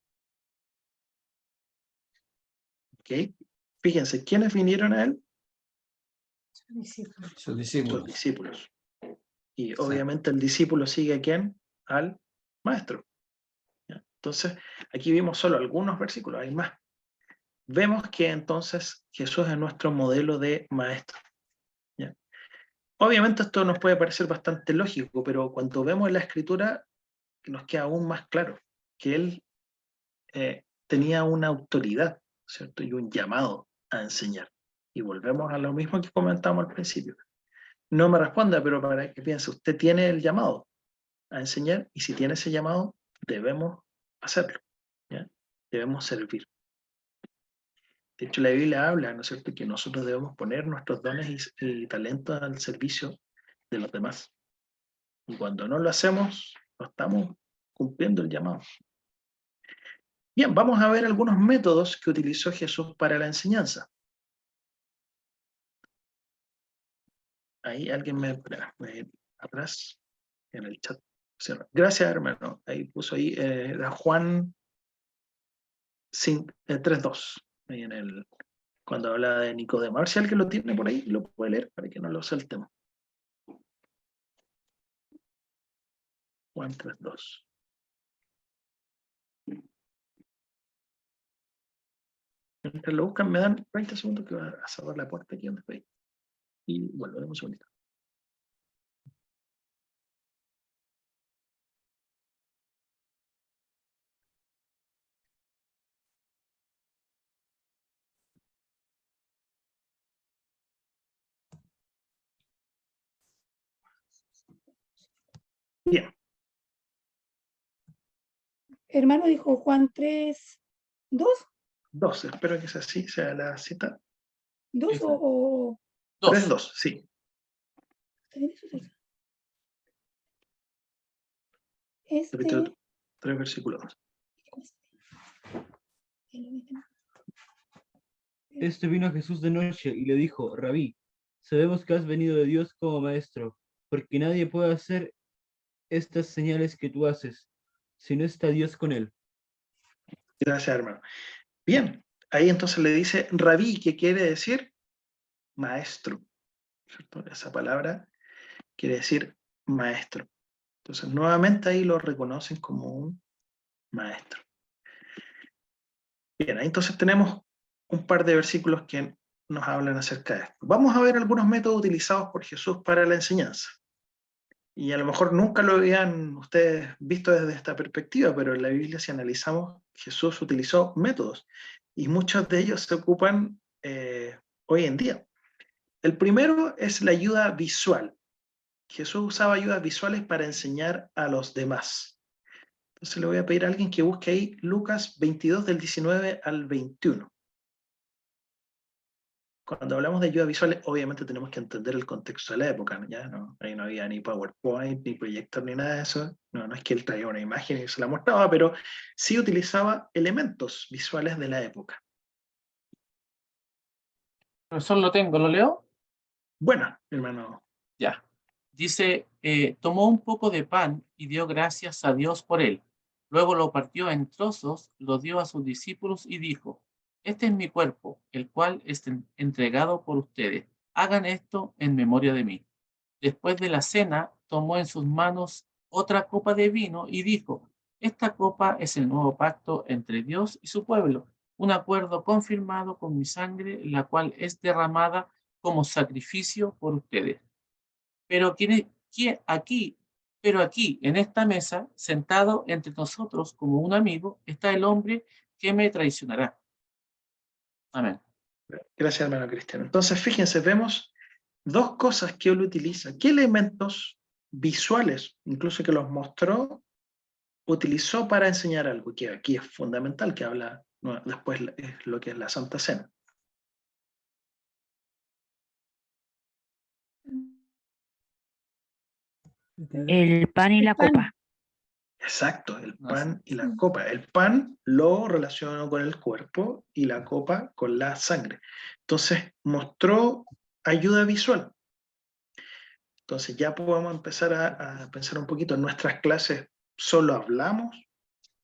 ¿Ok? Fíjense, ¿quiénes vinieron a él? Sus discípulos. Los discípulos. Y Exacto. obviamente el discípulo sigue a quién? Al maestro. ¿Ya? Entonces, aquí vimos solo algunos versículos, hay más. Vemos que entonces Jesús es nuestro modelo de maestro. ¿Ya? Obviamente esto nos puede parecer bastante lógico, pero cuando vemos en la escritura nos queda aún más claro que él tenía una autoridad, ¿cierto? Y un llamado a enseñar. Y volvemos a lo mismo que comentamos al principio. No me responda, pero para que piense, usted tiene el llamado a enseñar y si tiene ese llamado, debemos hacerlo, ¿ya? Debemos servir. De hecho, la Biblia habla, ¿no es cierto?, que nosotros debemos poner nuestros dones y talentos al servicio de los demás. Y cuando no lo hacemos, no estamos cumpliendo el llamado. Bien, vamos a ver algunos métodos que utilizó Jesús para la enseñanza. Ahí alguien me ir atrás en el chat. Gracias, hermano. Ahí puso ahí era Juan 3:2. Ahí en el, cuando habla de Nicodemo. A ver si alguien lo tiene por ahí, lo puede leer para que no lo saltemos. Juan 3:2. Mientras lo buscan, me dan 20 segundos que va a cerrar la puerta aquí donde estoy. Y bueno, demos un segundito. Bien. Hermano, dijo Juan 3:2. 2, espero que sea así, sea la cita. ¿2 o...? 3:2, sí. Capítulo 3, versículo 2. Este vino a Jesús de noche y le dijo, Rabí, sabemos que has venido de Dios como maestro, porque nadie puede hacer estas señales que tú haces, si no está Dios con él. Gracias, hermano. Bien, ahí entonces le dice Rabí, que quiere decir maestro, ¿cierto? Esa palabra quiere decir maestro. Entonces, nuevamente ahí lo reconocen como un maestro. Bien, ahí entonces tenemos un par de versículos que nos hablan acerca de esto. Vamos a ver algunos métodos utilizados por Jesús para la enseñanza. Y a lo mejor nunca lo habían ustedes visto desde esta perspectiva, pero en la Biblia, si analizamos, Jesús utilizó métodos y muchos de ellos se ocupan hoy en día. El primero es la ayuda visual. Jesús usaba ayudas visuales para enseñar a los demás. Entonces le voy a pedir a alguien que busque ahí Lucas 22 del 19 al 21. Cuando hablamos de ayudas visuales, obviamente tenemos que entender el contexto de la época, ¿ya? No, ahí no había ni PowerPoint, ni proyector, ni nada de eso. No es que él traía una imagen y se la mostraba, pero sí utilizaba elementos visuales de la época. Profesor, lo tengo, ¿lo leo? Bueno, hermano. Ya. Dice, tomó un poco de pan y dio gracias a Dios por él. Luego lo partió en trozos, lo dio a sus discípulos y dijo, este es mi cuerpo, el cual es entregado por ustedes. Hagan esto en memoria de mí. Después de la cena, tomó en sus manos otra copa de vino y dijo, esta copa es el nuevo pacto entre Dios y su pueblo, un acuerdo confirmado con mi sangre, la cual es derramada como sacrificio por ustedes. Pero aquí Pero aquí, en esta mesa, sentado entre nosotros como un amigo, está el hombre que me traicionará. Amén. Gracias, hermano Cristiano. Entonces, fíjense, vemos dos cosas que él utiliza. ¿Qué elementos visuales, incluso que los mostró, utilizó para enseñar algo? Que aquí es fundamental, que habla después es lo que es la Santa Cena. El pan y la copa. Exacto, el pan y la copa. El pan lo relacionó con el cuerpo y la copa con la sangre. Entonces, mostró ayuda visual. Entonces, ya podemos empezar a pensar un poquito. En nuestras clases solo hablamos,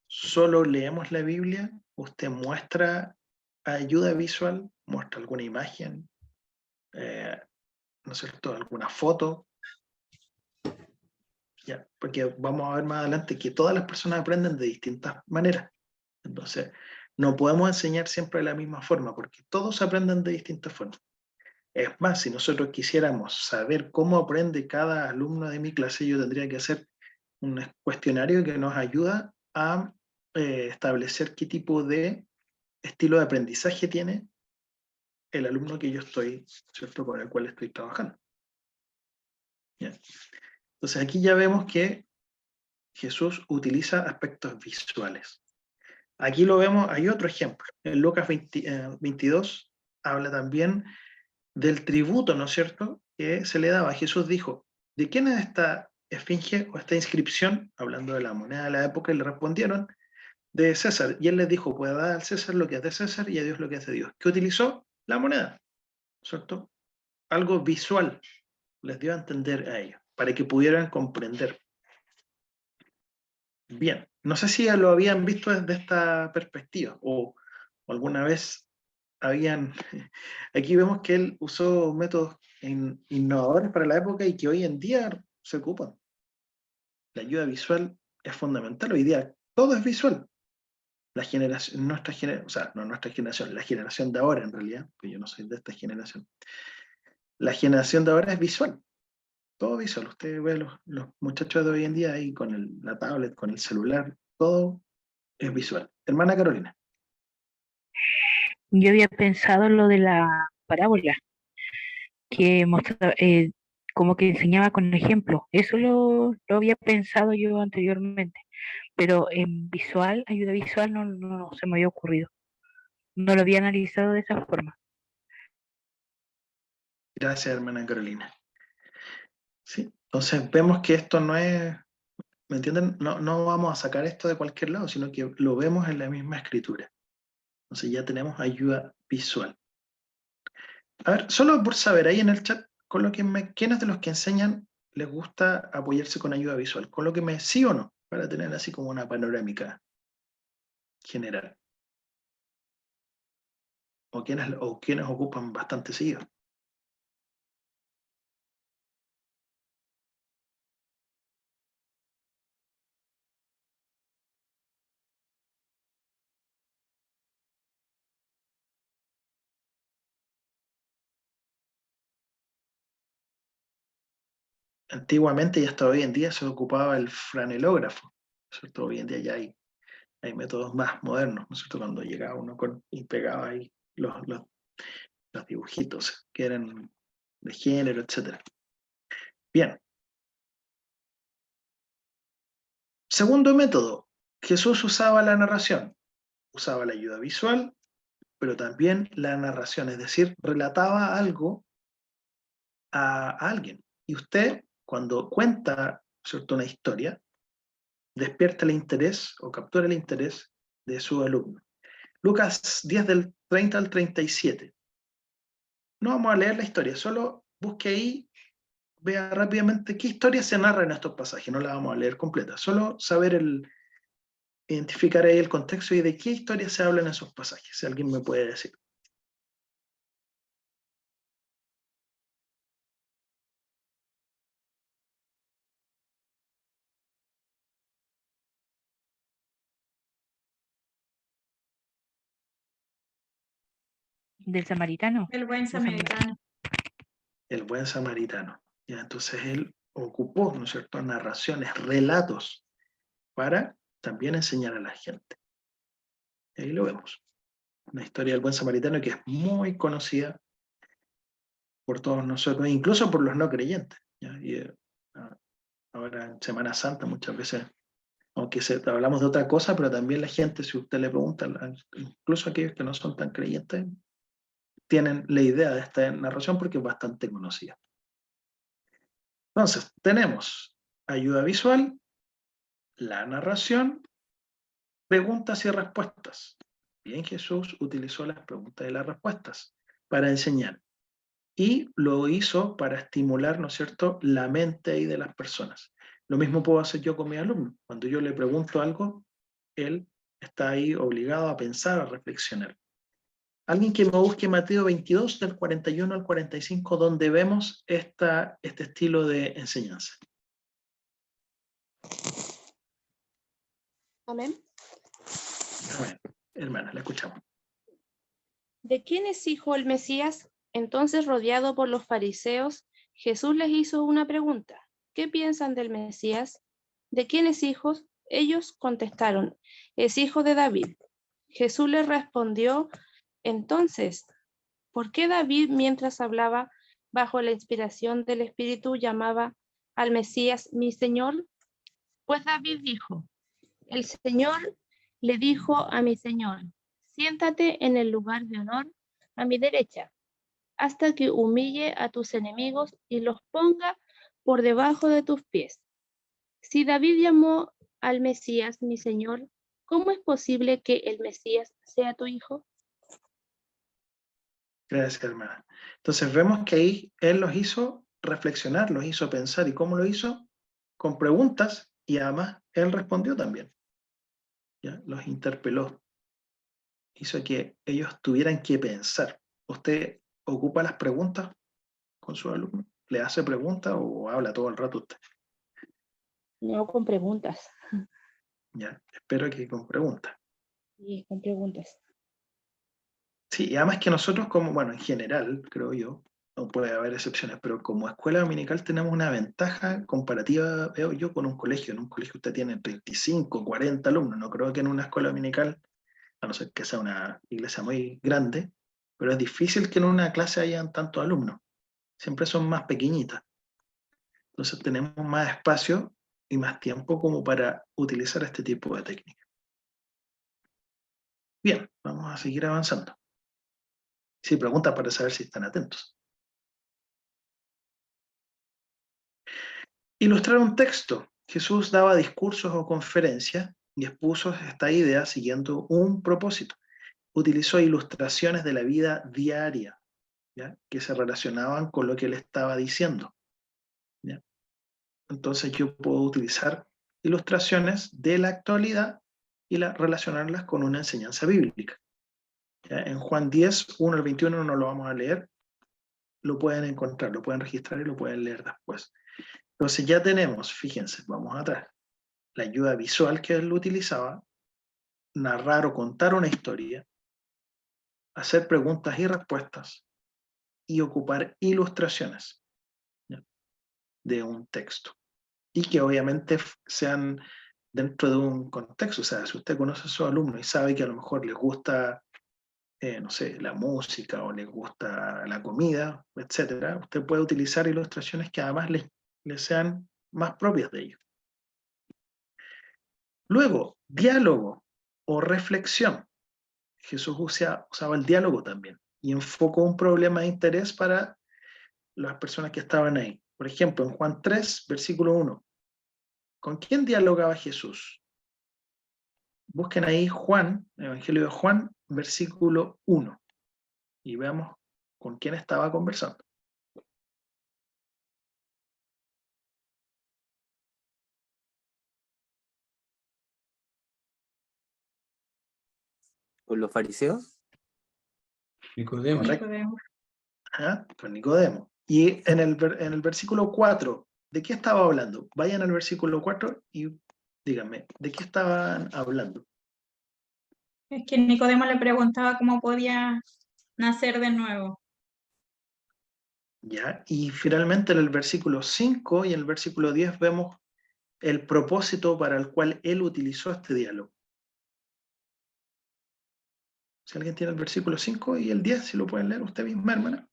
solo leemos la Biblia. Usted muestra ayuda visual, muestra alguna imagen, ¿no es cierto? Alguna foto. Ya, porque vamos a ver más adelante que todas las personas aprenden de distintas maneras. Entonces, no podemos enseñar siempre de la misma forma, porque todos aprenden de distintas formas. Es más, si nosotros quisiéramos saber cómo aprende cada alumno de mi clase, yo tendría que hacer un cuestionario que nos ayuda a establecer qué tipo de estilo de aprendizaje tiene el alumno que yo estoy, ¿cierto?, con el cual estoy trabajando. ¿Ya? Entonces aquí ya vemos que Jesús utiliza aspectos visuales. Aquí lo vemos, hay otro ejemplo. En Lucas 22 habla también del tributo, ¿no es cierto?, que se le daba. Jesús dijo, ¿de quién es esta esfinge o esta inscripción? Hablando de la moneda de la época, y le respondieron, de César. Y él les dijo, pues dar al César lo que es de César y a Dios lo que es de Dios. ¿Qué utilizó? La moneda, ¿cierto? Algo visual les dio a entender a ellos, para que pudieran comprender. Bien, no sé si ya lo habían visto desde esta perspectiva o alguna vez habían... Aquí vemos que él usó métodos innovadores para la época y que hoy en día se ocupan. La ayuda visual es fundamental. Hoy día todo es visual. La generación, o sea, no nuestra generación, la generación de ahora en realidad, porque yo no soy de esta generación. La generación de ahora es visual. Todo visual. Usted ve los muchachos de hoy en día ahí con la tablet, con el celular, todo es visual. Hermana Carolina. Yo había pensado en lo de la parábola, que como que enseñaba con ejemplo. Eso lo había pensado yo anteriormente, pero en visual, ayuda visual, no se me había ocurrido. No lo había analizado de esa forma. Gracias, hermana Carolina. Sí, entonces vemos que esto no es, ¿me entienden? No vamos a sacar esto de cualquier lado, sino que lo vemos en la misma escritura. Entonces ya tenemos ayuda visual. A ver, solo por saber, ahí en el chat, ¿quiénes de los que enseñan les gusta apoyarse con ayuda visual? Colóquenme sí o no, para tener así como una panorámica general. O quienes ocupan bastante seguido. Antiguamente y hasta hoy en día se ocupaba el franelógrafo, ¿cierto? Hoy en día ya hay métodos más modernos, ¿no es cierto? Cuando llegaba uno y pegaba ahí los dibujitos que eran de género, etc. Bien. Segundo método, Jesús usaba la narración. Usaba la ayuda visual, pero también la narración, es decir, relataba algo a alguien. Y usted, cuando cuenta, ¿cierto?, una historia, despierta el interés o captura el interés de su alumno. Lucas 10 del 30 al 37. No vamos a leer la historia, solo busque ahí, vea rápidamente qué historia se narra en estos pasajes, no la vamos a leer completa, solo saber identificar ahí el contexto y de qué historia se habla en esos pasajes, si alguien me puede decir. Del samaritano. El buen samaritano. El buen samaritano. Ya, entonces él ocupó, ¿no es cierto?, narraciones, relatos, para también enseñar a la gente. Y ahí lo vemos. Una historia del buen samaritano que es muy conocida por todos nosotros, incluso por los no creyentes. ¿Ya? Y ahora en Semana Santa muchas veces, aunque hablamos de otra cosa, pero también la gente, si usted le pregunta, incluso aquellos que no son tan creyentes, tienen la idea de esta narración porque es bastante conocida. Entonces, tenemos ayuda visual, la narración, preguntas y respuestas. Bien, Jesús utilizó las preguntas y las respuestas para enseñar. Y lo hizo para estimular, ¿no es cierto?, la mente ahí de las personas. Lo mismo puedo hacer yo con mi alumno. Cuando yo le pregunto algo, él está ahí obligado a pensar, a reflexionar. Alguien que me busque Mateo 22, del 41 al 45, donde vemos este estilo de enseñanza. Amén. Amén. Hermana, la escuchamos. ¿De quién es hijo el Mesías? Entonces, rodeado por los fariseos, Jesús les hizo una pregunta. ¿Qué piensan del Mesías? ¿De quién es hijo? Ellos contestaron, es hijo de David. Jesús les respondió, entonces, ¿por qué David, mientras hablaba bajo la inspiración del Espíritu, llamaba al Mesías mi Señor? Pues David dijo, el Señor le dijo a mi Señor, siéntate en el lugar de honor a mi derecha, hasta que humille a tus enemigos y los ponga por debajo de tus pies. Si David llamó al Mesías mi Señor, ¿cómo es posible que el Mesías sea tu hijo? Gracias, hermana. Entonces vemos que ahí él los hizo reflexionar, los hizo pensar. ¿Y cómo lo hizo? Con preguntas, y además él respondió también. ¿Ya? Los interpeló. Hizo que ellos tuvieran que pensar. ¿Usted ocupa las preguntas con su alumno? ¿Le hace preguntas o habla todo el rato usted? No, con preguntas. Ya, espero que con preguntas. Sí, con preguntas. Sí, y además que nosotros como, bueno, en general, creo yo, no puede haber excepciones, pero como escuela dominical tenemos una ventaja comparativa, veo yo, con un colegio. En un colegio usted tiene 25, 40 alumnos. No creo que en una escuela dominical, a no ser que sea una iglesia muy grande, pero es difícil que en una clase hayan tantos alumnos. Siempre son más pequeñitas. Entonces tenemos más espacio y más tiempo como para utilizar este tipo de técnicas. Bien, vamos a seguir avanzando. Sí, preguntas para saber si están atentos. Ilustrar un texto. Jesús daba discursos o conferencias y expuso esta idea siguiendo un propósito. Utilizó ilustraciones de la vida diaria, ¿ya?, que se relacionaban con lo que él estaba diciendo. ¿Ya? Entonces yo puedo utilizar ilustraciones de la actualidad y relacionarlas con una enseñanza bíblica. ¿Ya? En Juan 10, 1 al 21 no lo vamos a leer, lo pueden encontrar, lo pueden registrar y lo pueden leer después. Entonces ya tenemos, fíjense, vamos atrás, la ayuda visual que él utilizaba, narrar o contar una historia, hacer preguntas y respuestas y ocupar ilustraciones, ¿ya?, de un texto. Y que obviamente sean dentro de un contexto. O sea, si usted conoce a sus alumnos y sabe que a lo mejor les gusta, no sé, la música o les gusta la comida, etcétera, usted puede utilizar ilustraciones que además les sean más propias de ellos. Luego, diálogo o reflexión. Jesús usaba el diálogo también y enfocó un problema de interés para las personas que estaban ahí. Por ejemplo, en Juan 3, versículo 1. ¿Con quién dialogaba Jesús? Busquen ahí Juan, Evangelio de Juan, versículo 1, y veamos con quién estaba conversando. ¿Con los fariseos? Nicodemo. Correcto. Ajá, con Nicodemo. Y en el versículo 4, ¿de qué estaba hablando? Vayan al versículo 4 y díganme, ¿de qué estaban hablando? Es que Nicodemo le preguntaba cómo podía nacer de nuevo. ¿Ya? Y finalmente en el versículo 5 y en el versículo 10 vemos el propósito para el cual él utilizó este diálogo. Si alguien tiene el versículo 5 y el 10, si lo pueden leer usted misma, hermana.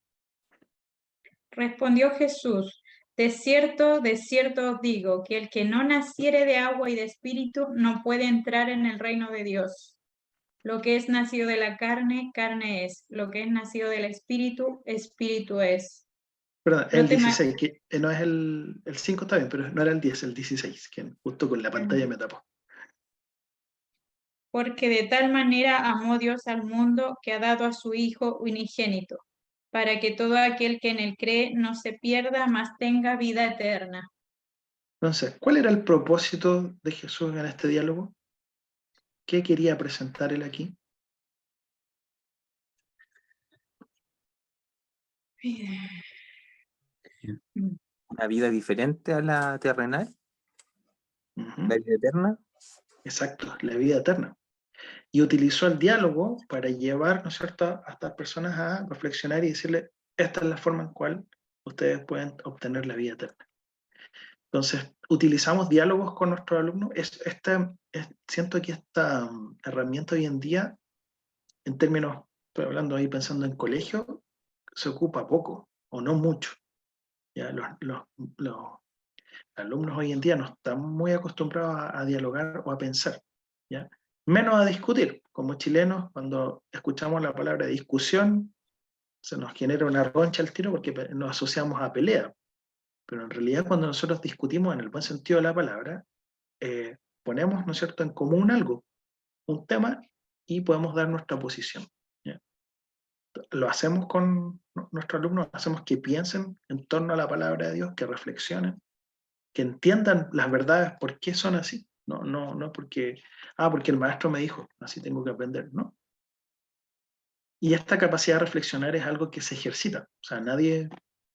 Respondió Jesús, de cierto os digo, que el que no naciere de agua y de espíritu no puede entrar en el reino de Dios. Lo que es nacido de la carne, carne es. Lo que es nacido del espíritu, espíritu es. Perdón, No el te ma- 16, que no es el 5 está bien, pero no era el 10, el 16, que justo con la pantalla me tapó. Porque de tal manera amó Dios al mundo que ha dado a su Hijo unigénito, para que todo aquel que en él cree no se pierda, mas tenga vida eterna. Entonces, ¿cuál era el propósito de Jesús en este diálogo? ¿Qué quería presentar él aquí? Una vida diferente a la terrenal, Ujú. la vida eterna. Exacto, la vida eterna. Y utilizó el diálogo para llevar, ¿no es cierto?, a estas personas a reflexionar y decirle, esta es la forma en cual ustedes pueden obtener la vida eterna. Entonces, utilizamos diálogos con nuestros alumnos. Siento que esta herramienta hoy en día, en términos, estoy hablando ahí pensando en colegio, se ocupa poco o no mucho. ¿Ya? Los alumnos hoy en día no están muy acostumbrados a dialogar o a pensar, ¿ya? Menos a discutir. Como chilenos, cuando escuchamos la palabra discusión, se nos genera una roncha al tiro porque nos asociamos a pelea. Pero en realidad cuando nosotros discutimos en el buen sentido de la palabra, ponemos, ¿no es cierto?, en común algo, un tema, y podemos dar nuestra posición, ¿ya? Lo hacemos con nuestros alumnos, hacemos que piensen en torno a la palabra de Dios, que reflexionen, que entiendan las verdades, por qué son así. No porque el maestro me dijo, así tengo que aprender, ¿no? Y esta capacidad de reflexionar es algo que se ejercita, o sea, nadie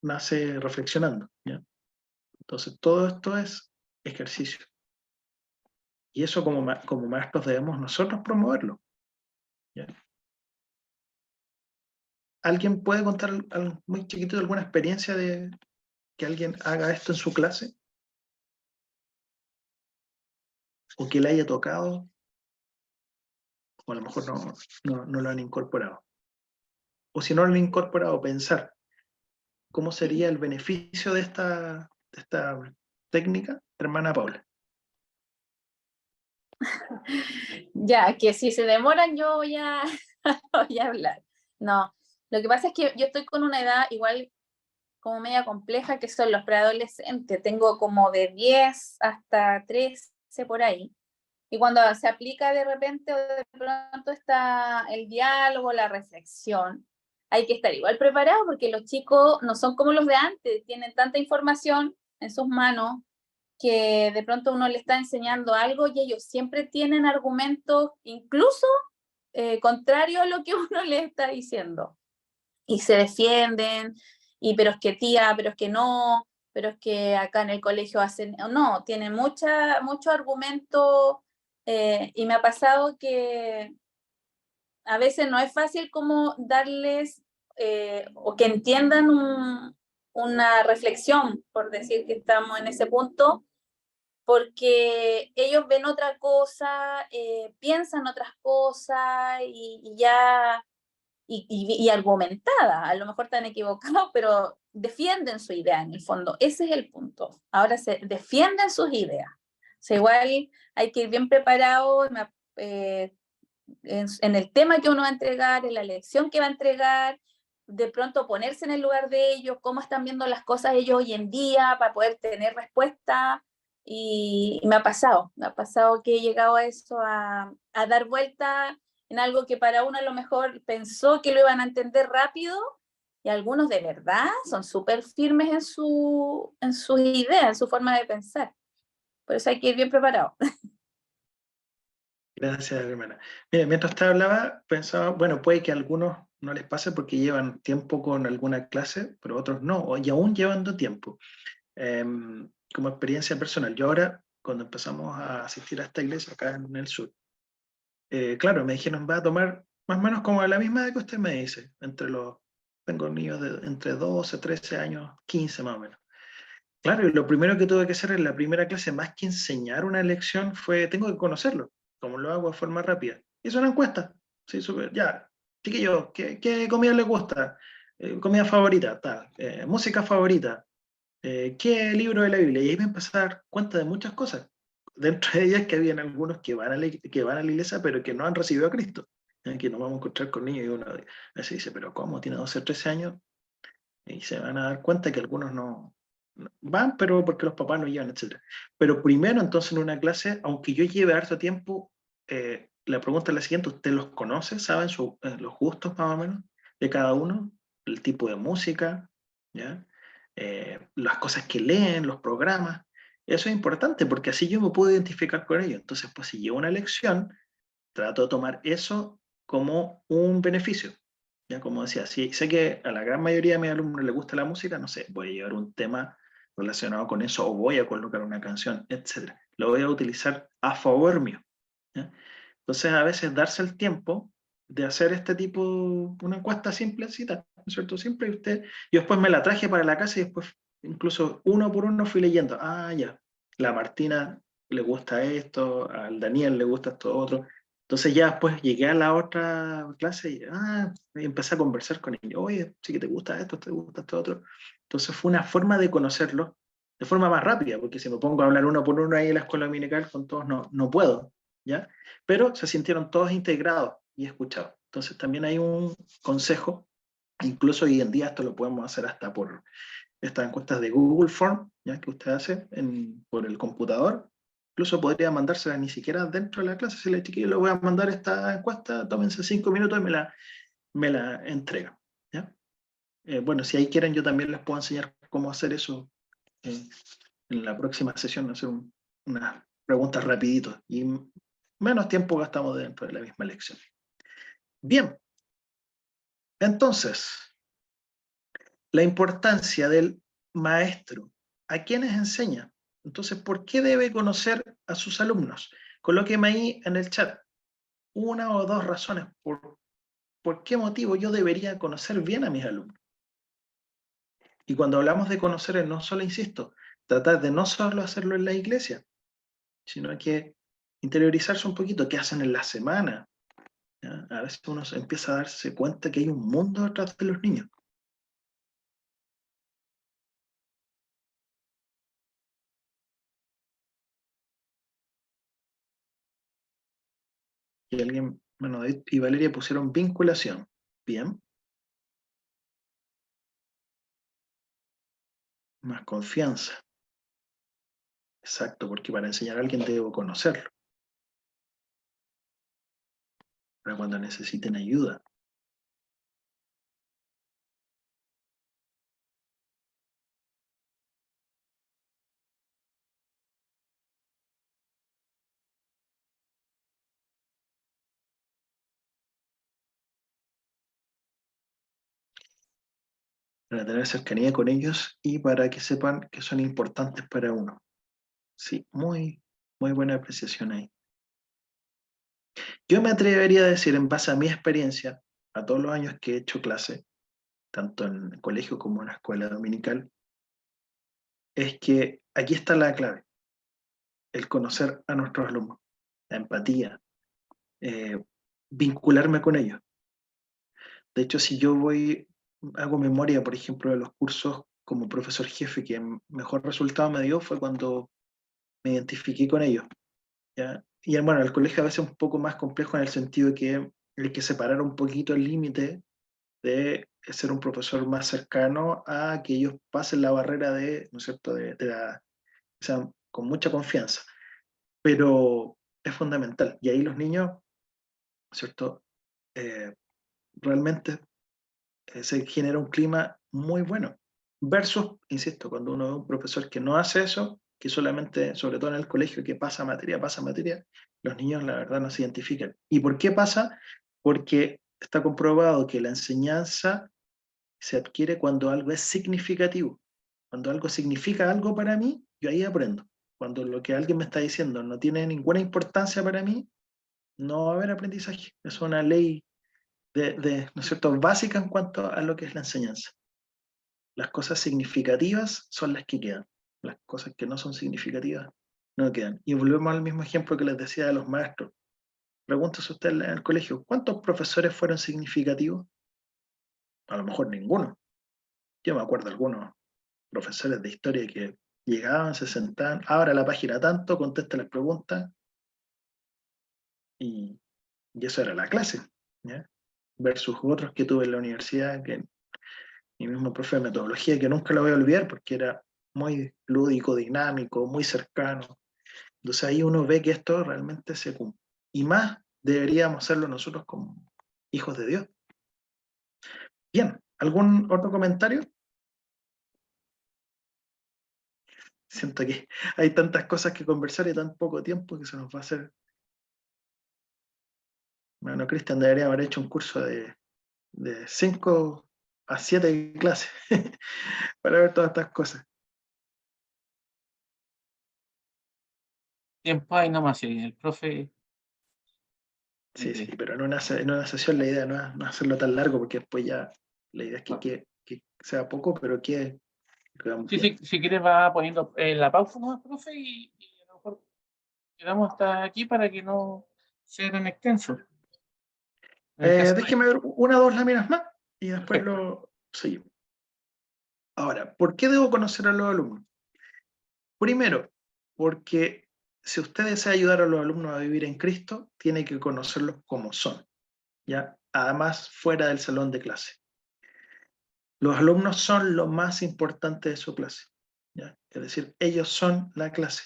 nace reflexionando, ¿ya? Entonces, todo esto es ejercicio. Y eso como maestros debemos nosotros promoverlo, ¿ya? ¿Alguien puede contar muy chiquito alguna experiencia de que alguien haga esto en su clase? ¿O que le haya tocado? O a lo mejor no lo han incorporado. O si no lo han incorporado, pensar cómo sería el beneficio de esta técnica, hermana Paula. Ya, que si se demoran yo voy a, voy a hablar. No, lo que pasa es que yo estoy con una edad igual como media compleja, que son los preadolescentes. Tengo como de 10 hasta 13 por ahí. Y cuando se aplica de repente o de pronto está el diálogo, la reflexión, hay que estar igual preparado porque los chicos no son como los de antes, tienen tanta información en sus manos que de pronto uno le está enseñando algo y ellos siempre tienen argumentos incluso contrarios a lo que uno les está diciendo. Y se defienden, y pero es que tía, pero es que no, pero es que acá en el colegio hacen, no, tienen mucho argumento, y me ha pasado que a veces no es fácil como darles o que entiendan una reflexión, por decir que estamos en ese punto, porque ellos ven otra cosa, piensan otras cosas y ya, y argumentada, a lo mejor están equivocados, pero defienden su idea en el fondo, ese es el punto, ahora se defienden sus ideas, o sea, igual hay que ir bien preparado en el tema que uno va a entregar, en la lección que va a entregar, de pronto ponerse en el lugar de ellos, cómo están viendo las cosas ellos hoy en día para poder tener respuesta. Y me ha pasado que he llegado a eso, a dar vuelta en algo que para uno a lo mejor pensó que lo iban a entender rápido, y algunos de verdad son súper firmes en su idea, en su forma de pensar. Por eso hay que ir bien preparado. Gracias, hermana. Mira, mientras usted hablaba, pensaba, bueno, puede que a algunos no les pase porque llevan tiempo con alguna clase, pero otros no, y aún llevando tiempo. Como experiencia personal, yo ahora, cuando empezamos a asistir a esta iglesia acá en el sur, claro, me dijeron, va a tomar más o menos como a la misma edad que usted me dice, entre los tengo niños de entre 12, 13 años, 15 más o menos. Claro, y lo primero que tuve que hacer en la primera clase, más que enseñar una lección, fue, tengo que conocerlo, como lo hago de forma rápida. Hice una encuesta, sí, súper, ya, chiquillos, ¿qué comida les gusta? Comida favorita, tal, música favorita, ¿qué libro de la Biblia? Y ahí me empecé a dar cuenta de muchas cosas. Dentro de ellas que habían algunos que van a la iglesia, pero que no han recibido a Cristo. Que nos vamos a encontrar con niños y uno se dice, pero ¿cómo? Tiene 12, 13 años. Y se van a dar cuenta que algunos no van, pero porque los papás no llevan, etc. Pero primero, entonces, en una clase, aunque yo lleve harto tiempo, la pregunta es la siguiente: ¿usted los conoce? ¿Saben los gustos más o menos de cada uno? El tipo de música, ¿ya? Las cosas que leen, los programas. Eso es importante porque así yo me puedo identificar con ellos. Entonces, pues si llevo una lección, trato de tomar eso como un beneficio. Ya, como decía, si sé que a la gran mayoría de mis alumnos les gusta la música, no sé, voy a llevar un tema relacionado con eso o voy a colocar una canción, etc. Lo voy a utilizar a favor mío. ¿Ya? Entonces, a veces darse el tiempo de hacer este tipo, una encuesta simplecita, ¿no es cierto? Simple, y yo después me la traje para la casa y después, incluso uno por uno, fui leyendo. Ah, ya, la Martina le gusta esto, al Daniel le gusta esto otro. Entonces ya después llegué a la otra clase y empecé a conversar con ellos. Oye, sí que te gusta esto, te gusta esto otro. Entonces fue una forma de conocerlos de forma más rápida, porque si me pongo a hablar uno por uno ahí en la escuela dominical, con todos no puedo, ¿ya? Pero se sintieron todos integrados y escuchados. Entonces también hay un consejo, incluso hoy en día esto lo podemos hacer hasta por estas encuestas de Google Form, ¿ya? Que usted hace por el computador. Incluso podría mandársela ni siquiera dentro de la clase. Si le chiquillo le voy a mandar esta encuesta, tómense 5 minutos y me la entregan. ¿Ya? Bueno, si ahí quieren, yo también les puedo enseñar cómo hacer eso en la próxima sesión, hacer unas preguntas rapidito y menos tiempo gastamos dentro de la misma lección. Bien, entonces, la importancia del maestro. ¿A quiénes enseña? Entonces, ¿por qué debe conocer a sus alumnos? Colóqueme ahí en el chat una o dos razones por qué motivo yo debería conocer bien a mis alumnos. Y cuando hablamos de conocer, no solo, insisto, tratar de no solo hacerlo en la iglesia, sino que interiorizarse un poquito, qué hacen en la semana. ¿Ya? A veces uno empieza a darse cuenta que hay un mundo detrás de los niños. Y alguien, bueno, David y Valeria pusieron vinculación. Bien. Más confianza. Exacto, porque para enseñar a alguien debo conocerlo. Para cuando necesiten ayuda. Para tener cercanía con ellos y para que sepan que son importantes para uno. Sí, muy buena apreciación ahí. Yo me atrevería a decir, en base a mi experiencia, a todos los años que he hecho clase, tanto en el colegio como en la escuela dominical, es que aquí está la clave, el conocer a nuestros alumnos, la empatía, vincularme con ellos. De hecho, si yo hago memoria, por ejemplo, de los cursos como profesor jefe, que mejor resultado me dio fue cuando me identifiqué con ellos. ¿Ya? Y bueno, el colegio a veces es un poco más complejo en el sentido de que hay que separar un poquito el límite de ser un profesor más cercano a que ellos pasen la barrera ¿no es cierto?, o sea, con mucha confianza. Pero es fundamental. Y ahí los niños, ¿no es cierto?, realmente se genera un clima muy bueno. Versus, insisto, cuando uno ve un profesor que no hace eso, que solamente, sobre todo en el colegio, que pasa materia, los niños la verdad no se identifican. ¿Y por qué pasa? Porque está comprobado que la enseñanza se adquiere cuando algo es significativo. Cuando algo significa algo para mí, yo ahí aprendo. Cuando lo que alguien me está diciendo no tiene ninguna importancia para mí, no va a haber aprendizaje. Es una ley ¿no es cierto?, básica en cuanto a lo que es la enseñanza. Las cosas significativas son las que quedan. Las cosas que no son significativas no quedan. Y volvemos al mismo ejemplo que les decía de los maestros. Pregúntese usted en el colegio, ¿cuántos profesores fueron significativos? A lo mejor ninguno. Yo me acuerdo de algunos profesores de historia que llegaban, se sentaban, abra la página tanto, contesta las preguntas, y eso era la clase, ¿ya? Versus otros que tuve en la universidad, que mi mismo profe de metodología, que nunca lo voy a olvidar porque era muy lúdico, dinámico, muy cercano. Entonces ahí uno ve que esto realmente se cumple. Y más deberíamos hacerlo nosotros como hijos de Dios. Bien, ¿algún otro comentario? Siento que hay tantas cosas que conversar y tan poco tiempo que se nos va a hacer. Bueno, Cristian debería haber hecho un curso de 5 a 7 clases para ver todas estas cosas. Tiempo hay nomás, y el profe. Sí, pero en una sesión la idea no es hacerlo tan largo, porque después ya la idea es que sea poco, pero que hagamos bien. Si quieres va poniendo la pausa, ¿no, profe? Y a lo mejor quedamos hasta aquí para que no sea tan extenso. Déjeme ver una o dos láminas más y después Perfecto. lo seguimos. Ahora, ¿por qué debo conocer a los alumnos? Primero, porque si usted desea ayudar a los alumnos a vivir en Cristo, tiene que conocerlos como son, ¿ya? Además, fuera del salón de clase. Los alumnos son lo más importante de su clase, ¿ya? Es decir, ellos son la clase.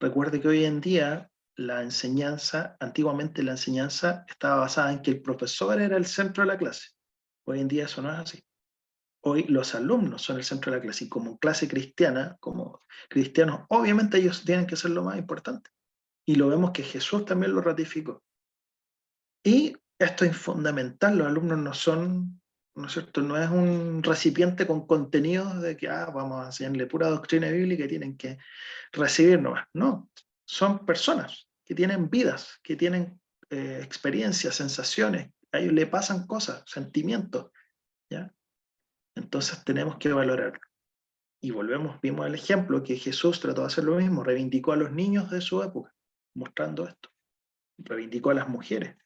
Recuerde que hoy en día la enseñanza, antiguamente la enseñanza estaba basada en que el profesor era el centro de la clase. Hoy en día eso no es así. Hoy los alumnos son el centro de la clase y como clase cristiana, como cristianos, obviamente ellos tienen que ser lo más importante. Y lo vemos que Jesús también lo ratificó. Y esto es fundamental, los alumnos no son, ¿no es cierto?, no es un recipiente con contenidos de que vamos a enseñarle pura doctrina bíblica y tienen que recibir nomás. No, son personas que tienen vidas, que tienen experiencias, sensaciones, a ellos le pasan cosas, sentimientos, ¿ya? Entonces tenemos que valorarlo. Y vimos el ejemplo que Jesús trató de hacer lo mismo, reivindicó a los niños de su época, mostrando esto. Reivindicó a las mujeres,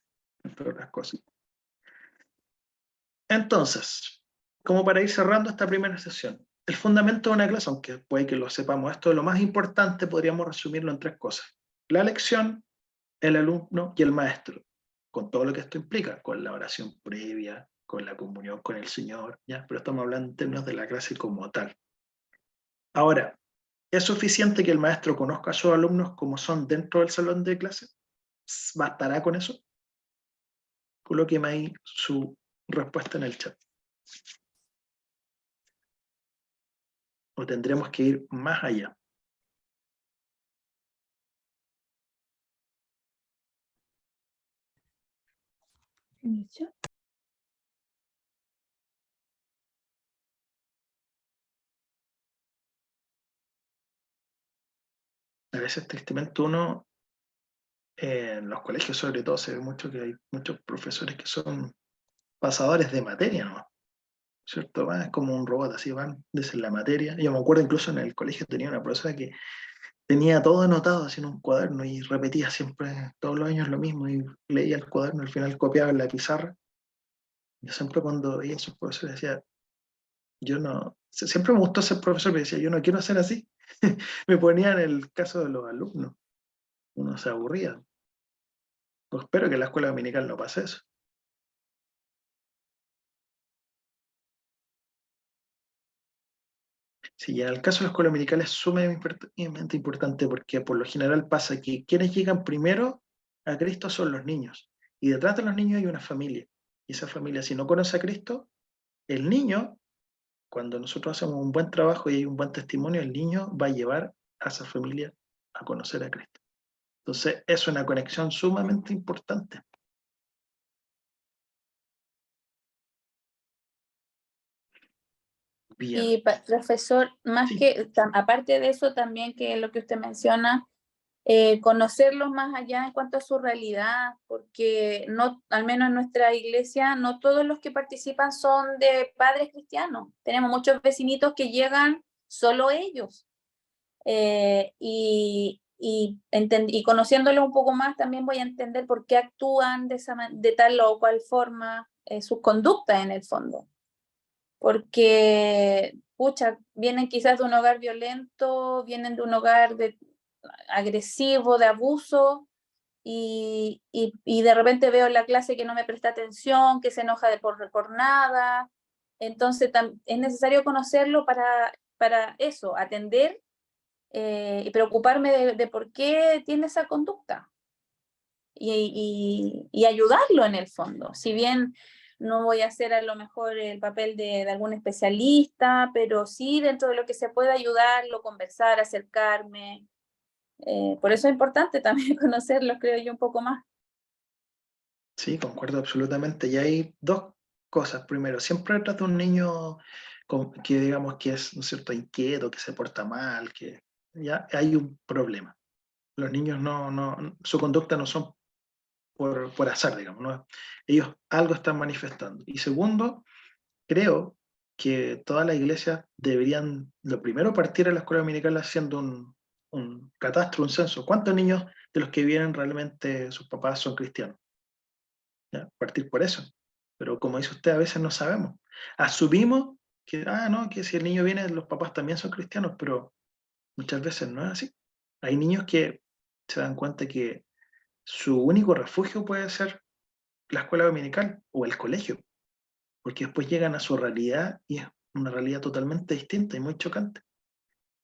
entre otras cosas. Entonces, como para ir cerrando esta primera sesión, el fundamento de una clase, aunque puede que lo sepamos esto, lo más importante podríamos resumirlo en 3 cosas. La lección, el alumno y el maestro, con todo lo que esto implica, con la oración previa, con la comunión con el Señor, ¿ya? Pero estamos hablando en términos de la clase como tal. Ahora, ¿es suficiente que el maestro conozca a sus alumnos como son dentro del salón de clase? ¿Bastará con eso? Colóqueme ahí su respuesta en el chat. ¿O tendremos que ir más allá? ¿En el chat? A veces, tristemente, uno, en los colegios sobre todo, se ve mucho que hay muchos profesores que son pasadores de materia, ¿no? ¿Cierto? Es como un robot, así van, dicen la materia. Yo me acuerdo incluso en el colegio tenía una profesora que tenía todo anotado así en un cuaderno y repetía siempre, todos los años lo mismo, y leía el cuaderno, al final copiaba en la pizarra. Yo siempre cuando veía a esos profesores decía, siempre me gustó ser profesor, pero decía, yo no quiero ser así. Me ponía en el caso de los alumnos. Uno se aburría. Pues espero que en la escuela dominical no pase eso. Sí, en el caso de la escuela dominical es sumamente importante porque por lo general pasa que quienes llegan primero a Cristo son los niños. Y detrás de los niños hay una familia. Y esa familia, si no conoce a Cristo, el niño, cuando nosotros hacemos un buen trabajo y hay un buen testimonio, el niño va a llevar a esa familia a conocer a Cristo. Entonces, es una conexión sumamente importante. Bien. Y profesor, más Sí. que, aparte de eso, también que lo que usted menciona, conocerlos más allá en cuanto a su realidad, porque no, al menos en nuestra iglesia, no todos los que participan son de padres cristianos. Tenemos muchos vecinitos que llegan solo ellos. Y conociéndolos un poco más, también voy a entender por qué actúan de tal o cual forma, sus conductas en el fondo. Porque, pucha, vienen quizás de un hogar violento, vienen de un hogar agresivo, de abuso, y de repente veo en la clase que no me presta atención, que se enoja por nada. Entonces es necesario conocerlo para eso, atender y preocuparme de por qué tiene esa conducta y ayudarlo en el fondo. Si bien no voy a hacer a lo mejor el papel de algún especialista, pero sí dentro de lo que se puede ayudarlo, conversar, acercarme. Por eso es importante también conocerlos, creo yo, un poco más. Sí, concuerdo absolutamente. Y hay dos cosas. Primero, siempre detrás de un niño que digamos que es, ¿no es cierto?, inquieto, que se porta mal, que ya hay un problema. Los niños su conducta no son por azar, digamos, ¿no? Ellos algo están manifestando. Y segundo, creo que todas las iglesias deberían, lo primero, partir a la escuela dominical haciendo un catastro, un censo. ¿Cuántos niños de los que vienen realmente sus papás son cristianos? ¿Ya? Partir por eso. Pero como dice usted, a veces no sabemos. Asumimos que, no, que si el niño viene, los papás también son cristianos, pero muchas veces no es así. Hay niños que se dan cuenta que su único refugio puede ser la escuela dominical o el colegio, porque después llegan a su realidad y es una realidad totalmente distinta y muy chocante.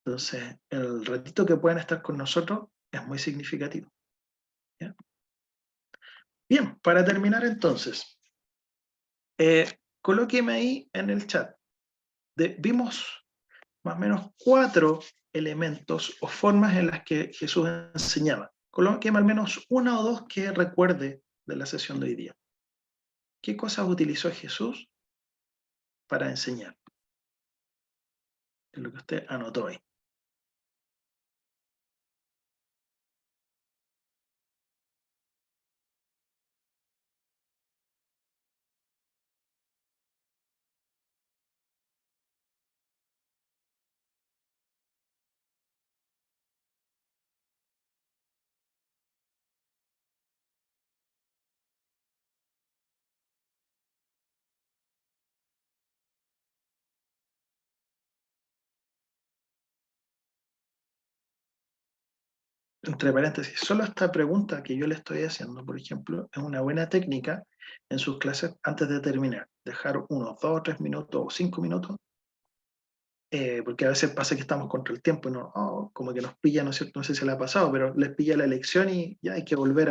Entonces, el ratito que pueden estar con nosotros es muy significativo. ¿Ya? Bien, para terminar entonces, colóqueme ahí en el chat. Vimos más o menos 4 elementos o formas en las que Jesús enseñaba. Colóqueme al menos una o dos que recuerde de la sesión de hoy día. ¿Qué cosas utilizó Jesús para enseñar? Es lo que usted anotó ahí. Entre paréntesis, solo esta pregunta que yo le estoy haciendo, por ejemplo, es una buena técnica en sus clases antes de terminar. Dejar unos 2 o 3 minutos o 5 minutos, porque a veces pasa que estamos contra el tiempo y como que nos pilla, ¿no es cierto? No sé si le ha pasado, pero les pilla la lección y ya hay que volver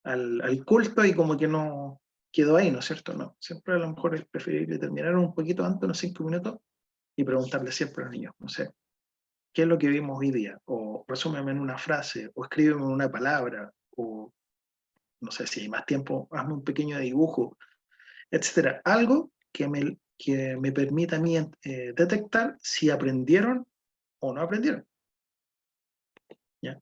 al culto y como que no quedó ahí, ¿no es cierto? No, siempre a lo mejor es preferible terminar un poquito antes, unos 5 minutos, y preguntarle siempre a los niños, no sé, ¿qué es lo que vimos hoy día? O resúmeme en una frase, o escríbeme en una palabra, o no sé si hay más tiempo, hazme un pequeño dibujo, etcétera. Algo que me permita a mí detectar si aprendieron o no aprendieron. ¿Ya?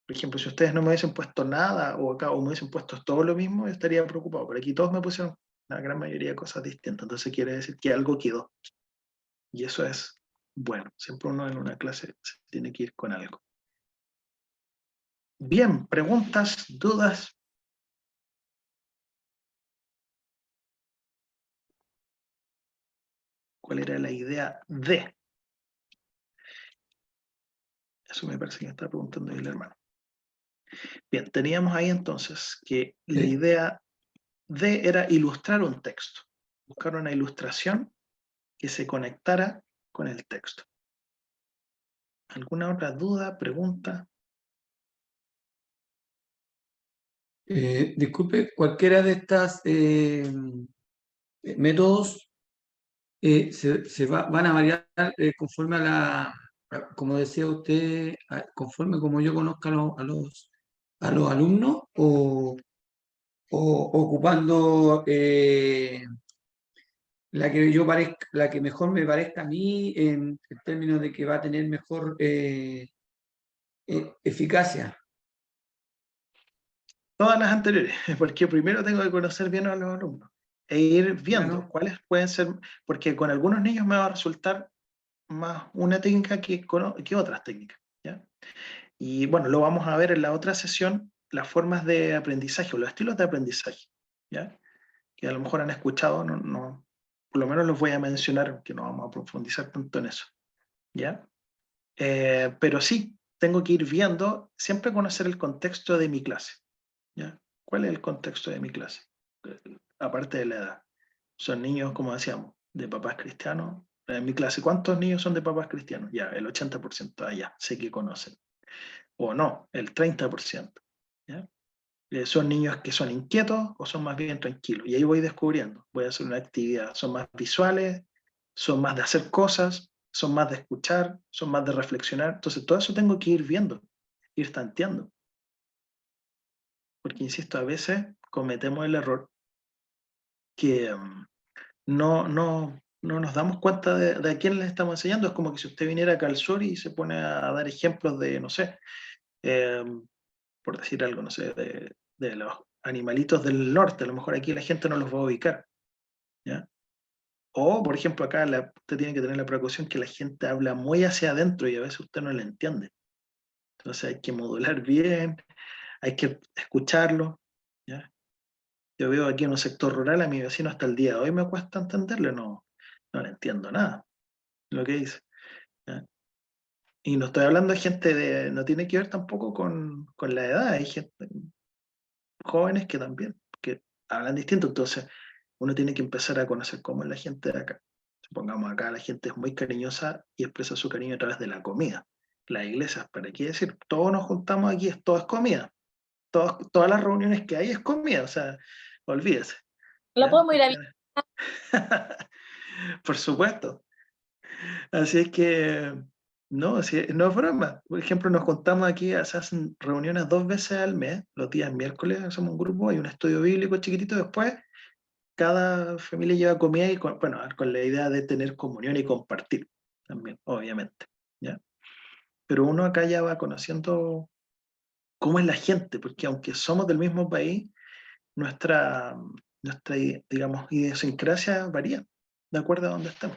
Por ejemplo, si ustedes no me hubiesen puesto nada o acá o me hubiesen puesto todo lo mismo, yo estaría preocupado. Pero aquí todos me pusieron la gran mayoría de cosas distintas. Entonces quiere decir que algo quedó. Y eso es bueno. Siempre uno en una clase se tiene que ir con algo. Bien, preguntas, dudas. ¿Cuál era la idea de? Eso me parece que me está preguntando ahí el hermano. Bien, teníamos ahí entonces que la idea de era ilustrar un texto. Buscar una ilustración que se conectara con el texto. ¿Alguna otra duda, pregunta? Disculpe, cualquiera de estas métodos van a variar conforme como decía usted, conforme como yo conozca a los alumnos o ocupando la que mejor me parezca a mí en términos de que va a tener mejor Eficacia. Todas las anteriores, porque primero tengo que conocer bien a los alumnos e ir viendo Bueno. cuáles pueden ser, porque con algunos niños me va a resultar más una técnica que otras técnicas, ¿ya? Y bueno, lo vamos a ver en la otra sesión, las formas de aprendizaje o los estilos de aprendizaje, ¿ya? Que a lo mejor han escuchado, por lo menos los voy a mencionar, que no vamos a profundizar tanto en eso, ¿ya? Pero sí, tengo que ir viendo, siempre conocer el contexto de mi clase, ¿ya? ¿Cuál es el contexto de mi clase? Aparte de la edad. Son niños, como decíamos, de papás cristianos. En mi clase, ¿cuántos niños son de papás cristianos? Ya, el 80%, allá, sé que conocen. O no, el 30%. ¿Ya? ¿Son niños que son inquietos o son más bien tranquilos? Y ahí voy descubriendo. Voy a hacer una actividad. ¿Son más visuales? ¿Son más de hacer cosas? ¿Son más de escuchar? ¿Son más de reflexionar? Entonces, todo eso tengo que ir viendo, ir tanteando. Porque, insisto, a veces cometemos el error que no nos damos cuenta de a quién les estamos enseñando. Es como que si usted viniera acá al sur y se pone a dar ejemplos de, no sé, por decir algo, no sé, de los animalitos del norte, a lo mejor aquí la gente no los va a ubicar, ¿ya? O, por ejemplo, acá usted tiene que tener la precaución que la gente habla muy hacia adentro y a veces usted no la entiende. Entonces hay que modular bien, hay que escucharlo, ¿ya? Yo veo aquí en un sector rural a mi vecino hasta el día de hoy me cuesta entenderle, no le entiendo nada lo que dice, ¿ya? Y no estoy hablando de gente no tiene que ver tampoco con la edad, hay gente, jóvenes que también, que hablan distinto, entonces uno tiene que empezar a conocer cómo es la gente de acá. Supongamos acá la gente es muy cariñosa y expresa su cariño a través de la comida. Las iglesias, ¿para qué decir? Todos nos juntamos aquí, todo es comida. Todas las reuniones que hay es comida, o sea, olvídese. ¿La ¿Ya? podemos ir a visitar? Por supuesto. Así es que, no, no es broma. Por ejemplo, nos juntamos aquí, se hacen reuniones 2 veces al mes, los días miércoles hacemos un grupo, hay un estudio bíblico chiquitito, después cada familia lleva comida y bueno, con la idea de tener comunión y compartir también, obviamente, ¿ya? Pero uno acá ya va conociendo cómo es la gente, porque aunque somos del mismo país, nuestra digamos, idiosincrasia varía de acuerdo a dónde estamos.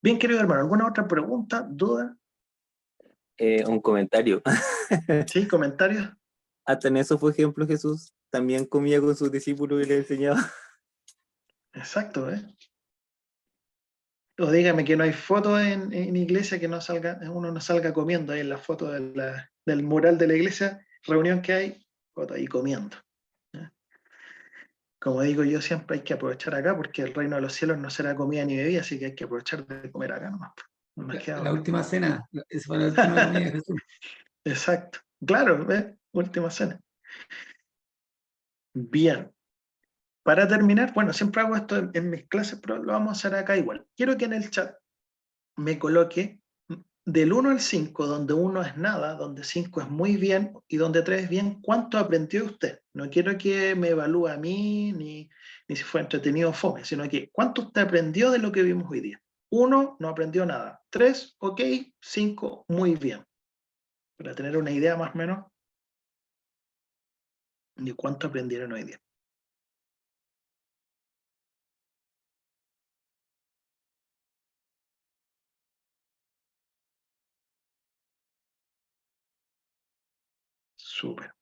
Bien, querido hermano, ¿alguna otra pregunta, duda? Un comentario. Sí, comentarios. Hasta en eso fue ejemplo Jesús. También comía con sus discípulos y les enseñaba. Exacto, ¿eh? O dígame que no hay foto en iglesia que uno no salga comiendo ahí en la foto del mural de la iglesia, reunión que hay, foto ahí comiendo, ¿ya? Como digo yo, siempre hay que aprovechar acá porque el reino de los cielos no será comida ni bebida, así que hay que aprovechar de comer acá nomás. No nos queda La otra. última cena, es para la última comida de Jesús. Exacto, claro, ¿ves? Última cena. Bien. Para terminar, bueno, siempre hago esto en mis clases, pero lo vamos a hacer acá igual. Quiero que en el chat me coloque del 1 al 5, donde 1 es nada, donde 5 es muy bien y donde 3 es bien, ¿cuánto aprendió usted? No quiero que me evalúe a mí ni si fue entretenido o fome, sino que ¿cuánto usted aprendió de lo que vimos hoy día? 1, no aprendió nada. 3, ok. 5, muy bien. Para tener una idea más o menos de cuánto aprendieron hoy día. Súper,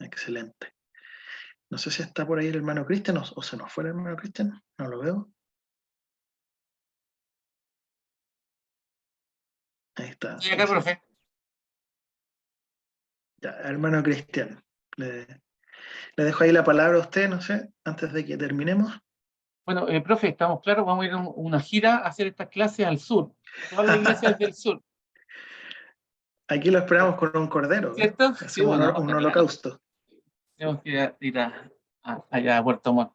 excelente. No sé si está por ahí el hermano Cristian o se nos fue el hermano Cristian, no lo veo. Ahí está. Sí, acá, profe. Ya, hermano Cristian, le dejo ahí la palabra a usted, no sé, antes de que terminemos. Bueno, profe, estamos claros, vamos a ir a una gira a hacer estas clases al sur, todas las iglesias del sur. Aquí lo esperamos con un cordero, ¿eh? ¿Cierto? Hacemos Sí, bueno, un holocausto. Tenemos que ir allá a Puerto Montt.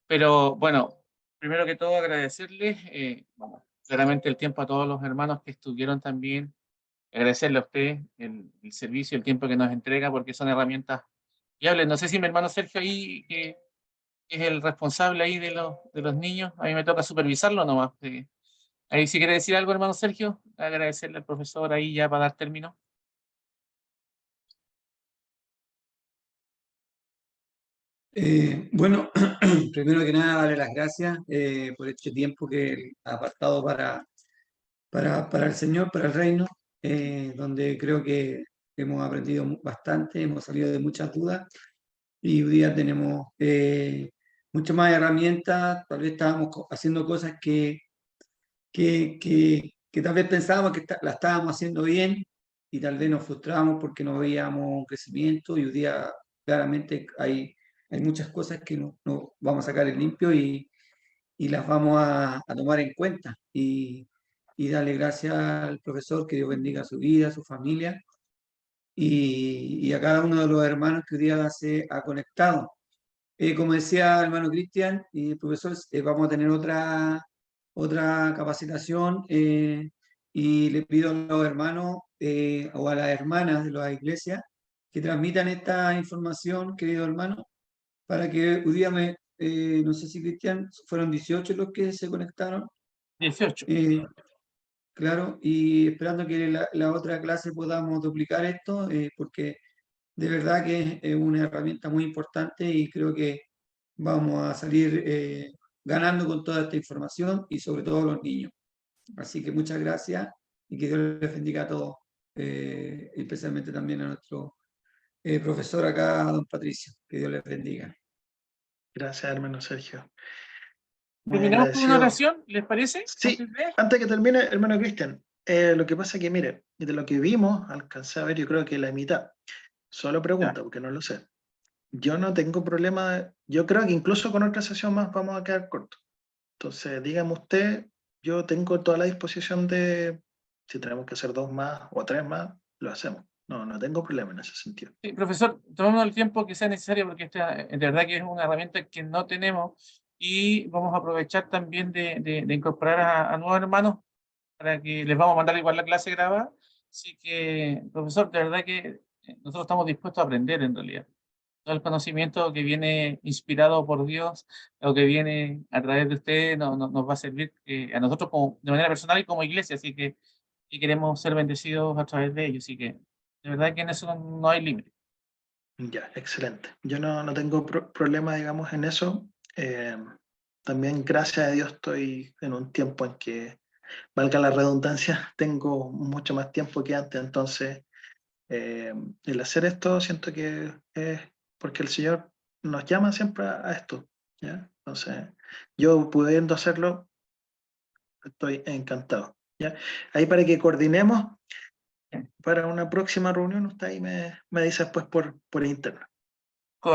Pero bueno, primero que todo agradecerles, bueno, claramente el tiempo a todos los hermanos que estuvieron también, agradecerle a usted el servicio, el tiempo que nos entrega, porque son herramientas viables. No sé si mi hermano Sergio ahí, que es el responsable ahí de los niños, a mí me toca supervisarlo nomás, Ahí si quiere decir algo, hermano Sergio, agradecerle al profesor ahí ya para dar término. Bueno, primero que nada, darle las gracias por este tiempo que ha apartado para el Señor, para el reino, donde creo que hemos aprendido bastante, hemos salido de muchas dudas y hoy día tenemos muchas más herramientas. Tal vez estábamos haciendo cosas que tal vez pensábamos que la estábamos haciendo bien y tal vez nos frustrábamos porque no veíamos un crecimiento, y hoy día claramente hay muchas cosas que no vamos a sacar en limpio y las vamos a tomar en cuenta, y darle gracias al profesor, que Dios bendiga su vida, su familia, y a cada uno de los hermanos que hoy día se ha conectado. Como decía el hermano Cristian y el profesor, vamos a tener otra capacitación, y le pido a los hermanos o a las hermanas de las iglesias que transmitan esta información, queridos hermanos, para que hoy día no sé si Cristian, fueron 18 los que se conectaron. 18. Claro, y esperando que la otra clase podamos duplicar esto, porque de verdad que es una herramienta muy importante y creo que vamos a salir ganando con toda esta información, y sobre todo los niños. Así que muchas gracias y que Dios les bendiga a todos, especialmente también a nuestro profesor acá, don Patricio. Que Dios les bendiga. Gracias, hermano Sergio. Muy ¿Terminamos con una agradecido. oración? ¿Les parece? Sí, antes que termine, hermano Cristian, lo que pasa es que, mire, de lo que vimos, alcancé a ver, yo creo que la mitad. Solo pregunta, porque no lo sé. Yo no tengo problema, yo creo que incluso con otra sesión más vamos a quedar cortos. Entonces, dígame usted, yo tengo toda la disposición de, si tenemos que hacer 2 más o 3 más, lo hacemos. No tengo problema en ese sentido. Sí, profesor, tomemos el tiempo que sea necesario, porque esta, de verdad que es una herramienta que no tenemos, y vamos a aprovechar también de incorporar a nuevos hermanos para que les vamos a mandar igual la clase grabada. Así que, profesor, de verdad que nosotros estamos dispuestos a aprender en realidad. Todo el conocimiento que viene inspirado por Dios, o que viene a través de usted, nos va a servir a nosotros de manera personal y como iglesia, así que y queremos ser bendecidos a través de ellos. Así que, de verdad que en eso no hay límite. Ya, excelente. Yo no tengo problema, digamos, en eso. También, gracias a Dios, estoy en un tiempo en que, valga la redundancia, tengo mucho más tiempo que antes. Entonces, el hacer esto siento que es porque el Señor nos llama siempre a esto, ¿ya? Entonces, yo pudiendo hacerlo, estoy encantado, ¿ya? Ahí, para que coordinemos para una próxima reunión, usted ahí me dice después por interno.